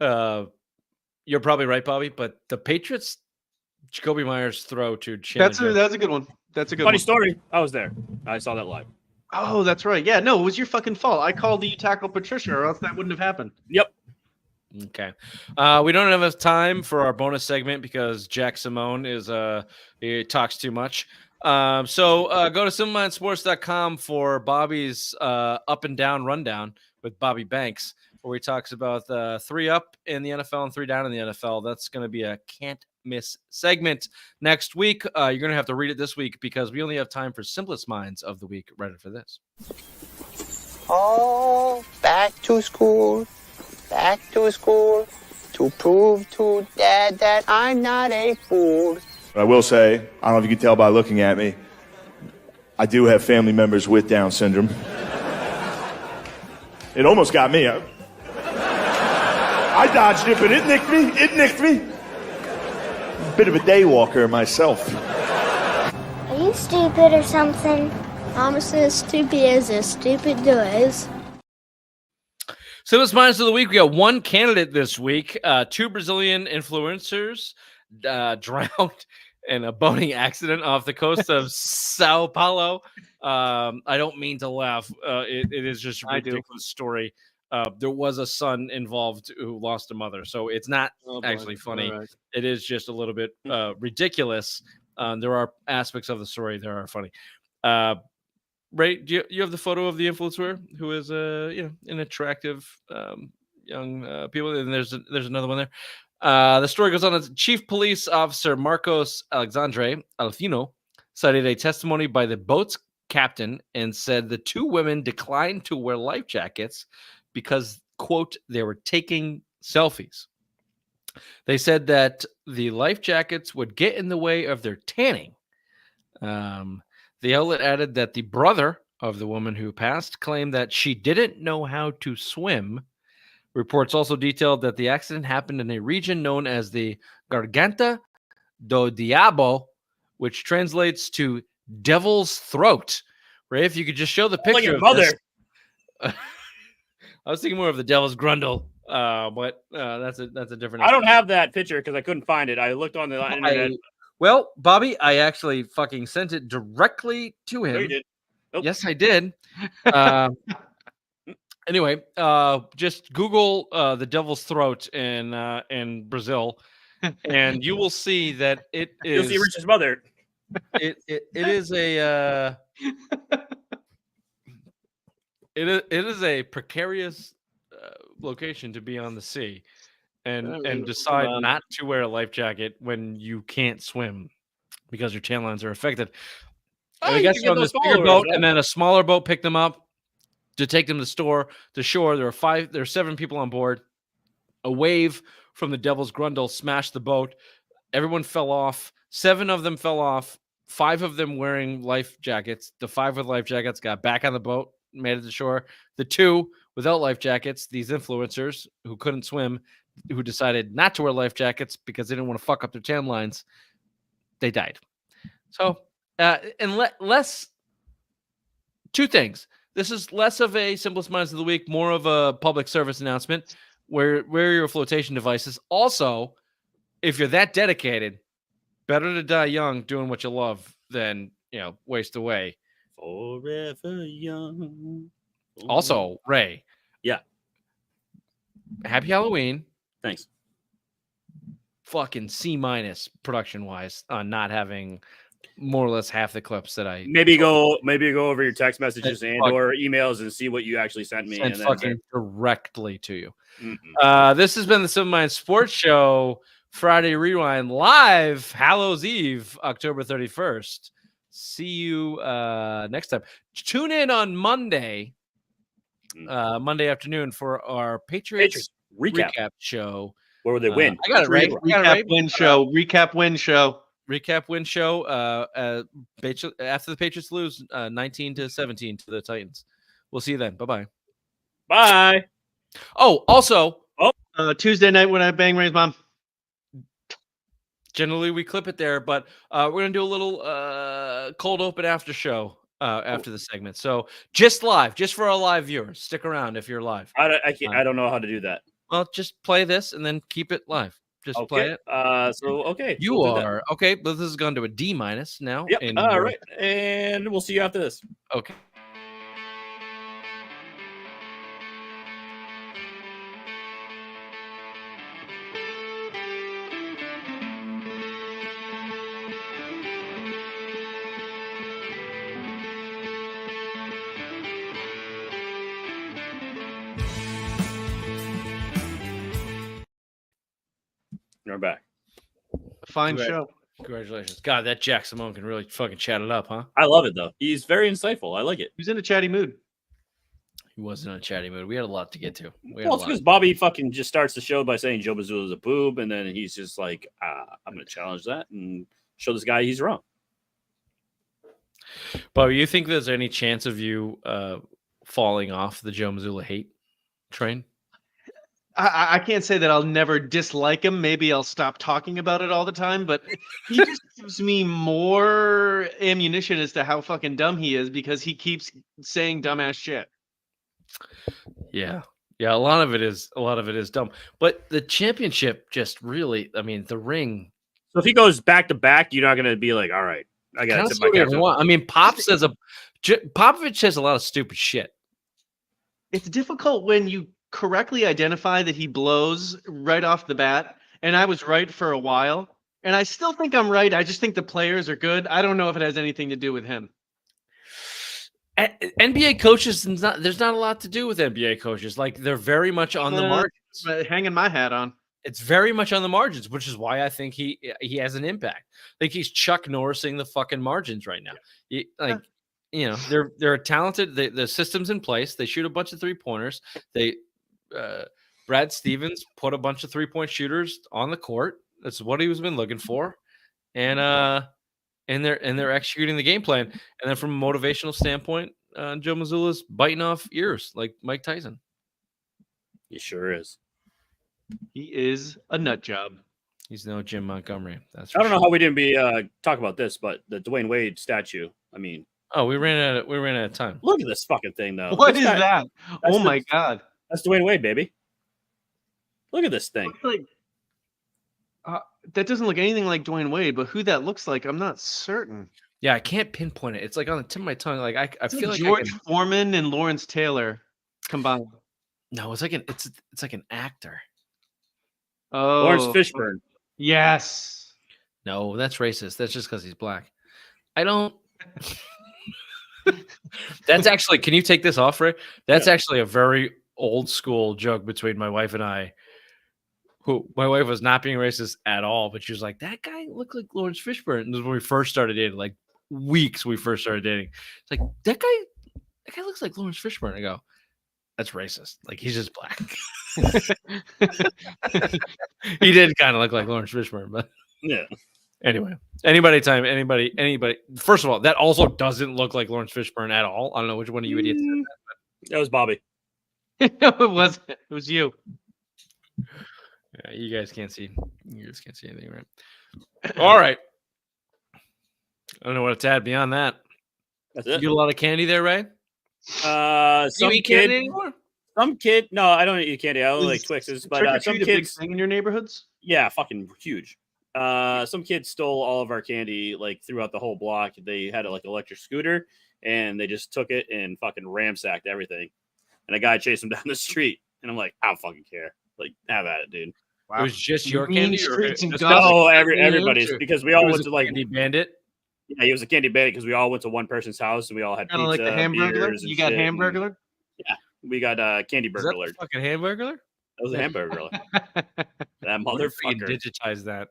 you're probably right, Bobby, but the Patriots Jacoby Myers throw to Chandler. That's a good one. That's a good Funny one. story. I was there. I saw that live. Oh, that's right. Yeah, no, it was your fucking fault. I called you tackle Patricia, or else that wouldn't have happened. Yep. Okay. We don't have enough time for our bonus segment because Jack Simone he talks too much. So go to SimpleMindSports.com for Bobby's up and down rundown with Bobby Banks, where he talks about 3 up in the NFL and 3 down in the NFL. That's going to be a can't miss segment next week. You're going to have to read it this week because we only have time for Simplest Minds of the Week right after this. Oh, back to school to prove to Dad that I'm not a fool. I will say, I don't know if you can tell by looking at me, I do have family members with Down syndrome. It almost got me. I dodged it, but it nicked me. Bit of a day walker myself. Are you stupid or something? I'm as stupid as stupid does. Simplest Minds of the Week. We got one candidate this week. 2 Brazilian influencers drowned in a boating accident off the coast of Sao Paulo. I don't mean to laugh. It is just a ridiculous story. There was a son involved who lost a mother, so it's not actually funny. Right. It is just a little bit ridiculous. There are aspects of the story that are funny. Ray, do you have the photo of the influencer who is an attractive young people? And there's another one there. The story goes on as Chief Police Officer Marcos Alexandre Alfino cited a testimony by the boat's captain and said the 2 women declined to wear life jackets because, quote, they were taking selfies. They said that the life jackets would get in the way of their tanning. The outlet added that the brother of the woman who passed claimed that she didn't know how to swim. Reports also detailed that the accident happened in a region known as the Garganta do Diabo, which translates to Devil's Throat. Ray, if you could just show the picture like your of mother. This. I was thinking more of the Devil's Grundle, but that's a different. I don't have that picture because I couldn't find it. I looked on the internet. Well, Bobby, I actually fucking sent it directly to him. No, you did. Nope. Yes, I did. Anyway, just Google the Devil's Throat in Brazil, and you will see that it is. You'll see Rich's mother. It is a it is a precarious location to be on the sea. And decide not to wear a life jacket when you can't swim because your tail lines are affected. And I guess you're on this bigger boat, and then a smaller boat picked them up to take them to shore. There are 7 people on board. A wave from the Devil's Grundle smashed the boat. Everyone fell off. 7 of them fell off. 5 of them wearing life jackets. The 5 with life jackets got back on the boat, made it to shore. The 2 without life jackets, these influencers who couldn't swim, who decided not to wear life jackets because they didn't want to fuck up their tan lines, they died. So, less 2 things. This is less of a Simplest Minds of the Week, more of a public service announcement. Wear your flotation devices. Also, if you're that dedicated, better to die young doing what you love than, waste away. Forever young. Also, Ray. Yeah. Happy Halloween. Thanks. Fucking C- production wise on not having more or less half the clips that I maybe go over your text messages or emails and see what you actually sent me and fucking directly to you. Mm-hmm. This has been the Simple Minds Sports Show Friday Rewind live Hallows Eve, October 31st. See you next time. Tune in on Monday afternoon for our Patriots recap show. Where would they win? I got it right. Recap win show. recap win show. After the Patriots lose 19-17 to the Titans. We'll see you then. Bye-bye. Bye. Oh, also, Tuesday night when I bang Ray's mom. Generally, we clip it there, but we're gonna do a little cold open after show after the segment. So just for our live viewers, stick around if you're live. I can't. I don't know how to do that. Well, just play this and then keep it live. Just play it. Okay. You we'll are okay. But this has gone to a D- now. Yep. All right, and we'll see you after this. Okay. We're back. Fine show. Congratulations. God, that Jack Simone can really fucking chat it up, huh? I love it, though. He's very insightful. I like it. He's in a chatty mood. He wasn't in a chatty mood. We had a lot to get to. Well, it's because Bobby fucking just starts the show by saying Joe Mazzulla is a boob, and then he's just like, I'm going to challenge that and show this guy he's wrong. Bobby, you think there's any chance of you falling off the Joe Mazzulla hate train? I can't say that I'll never dislike him. Maybe I'll stop talking about it all the time, but he just gives me more ammunition as to how fucking dumb he is because he keeps saying dumbass shit. Yeah. A lot of it is dumb. But the championship just really, I mean, the ring. So if he goes back to back, you're not going to be like, all right, I got to tip my cap. I mean, Popovich says a lot of stupid shit. It's difficult when you correctly identify that he blows right off the bat, and I was right for a while, and I still think I'm right. I just think the players are good. I don't know if it has anything to do with him. NBA coaches, there's not a lot to do with NBA coaches. Like, they're very much on the margins. Hanging my hat on. It's very much on the margins, which is why I think he has an impact. Like, he's Chuck Norrising the fucking margins right now. They're talented. The system's in place. They shoot a bunch of 3-pointers. Brad Stevens put a bunch of 3-point shooters on the court. That's what he was been looking for, and they're executing the game plan. And then from a motivational standpoint, Joe Mazzulla's biting off ears like Mike Tyson. He sure is. He is a nut job. He's no Jim Montgomery. That's. I don't know how we didn't talk about this, but the Dwayne Wade statue. I mean, we ran out of time. Look at this fucking thing, though. What is that? Oh my god, that's Dwayne Wade, baby. Look at this thing. That doesn't look anything like Dwayne Wade, but who that looks like, I'm not certain. Yeah, I can't pinpoint it. It's like on the tip of my tongue. Like I feel like George Foreman and Lawrence Taylor combined. No, it's like an actor. Oh, Lawrence Fishburne. Yes. No, that's racist. That's just because he's black. I don't. That's actually. Can you take this off, Ray? That's actually a very old school joke between my wife and I. Who my wife was not being racist at all, but she was like, "That guy looked like Lawrence Fishburne." And this was when we first started dating, like weeks we first started dating. It's like that guy looks like Lawrence Fishburne. I go, "That's racist. Like he's just black." He did kind of look like Lawrence Fishburne, but yeah. Anyway, anybody. First of all, that also doesn't look like Lawrence Fishburne at all. I don't know which one of you idiots said that. But. That was Bobby. No, it wasn't. It was you. Yeah, you guys can't see. You guys can't see anything, right? All right. I don't know what to add beyond that. That's you it. get a lot of candy there, Ray? Some eat kid. candy anymore? Some kid. No, I don't eat candy. I only like Twixes. But some kids. kids. Big thing in your neighborhoods? Yeah, fucking huge. Some kids stole all of our candy like throughout the whole block. They had like electric scooter, and they just took it and fucking ransacked everything. And a guy chased them down the street, and I'm like, I don't fucking care. Like, have at it, dude. Wow. It was just your candy, no, everybody's because we all went to like Candy Bandit. Yeah, he was a candy bandit because we all went to one person's house and we all had pizza. Like the Hamburglar. You got Hamburglar. Yeah, we got candy burglar. Fucking Hamburglar. That was a Hamburglar. That motherfucker. Digitize that.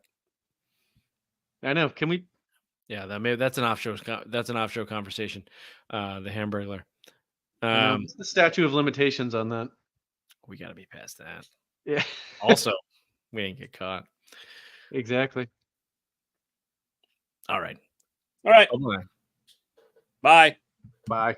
I know. Can we? Yeah, that's an off-show. That's an off-show conversation. The Hamburglar. What's the statute of limitations on that? We got to be past that. Yeah. Also, we ain't get caught. Exactly. All right. All right. Bye. Bye. Bye.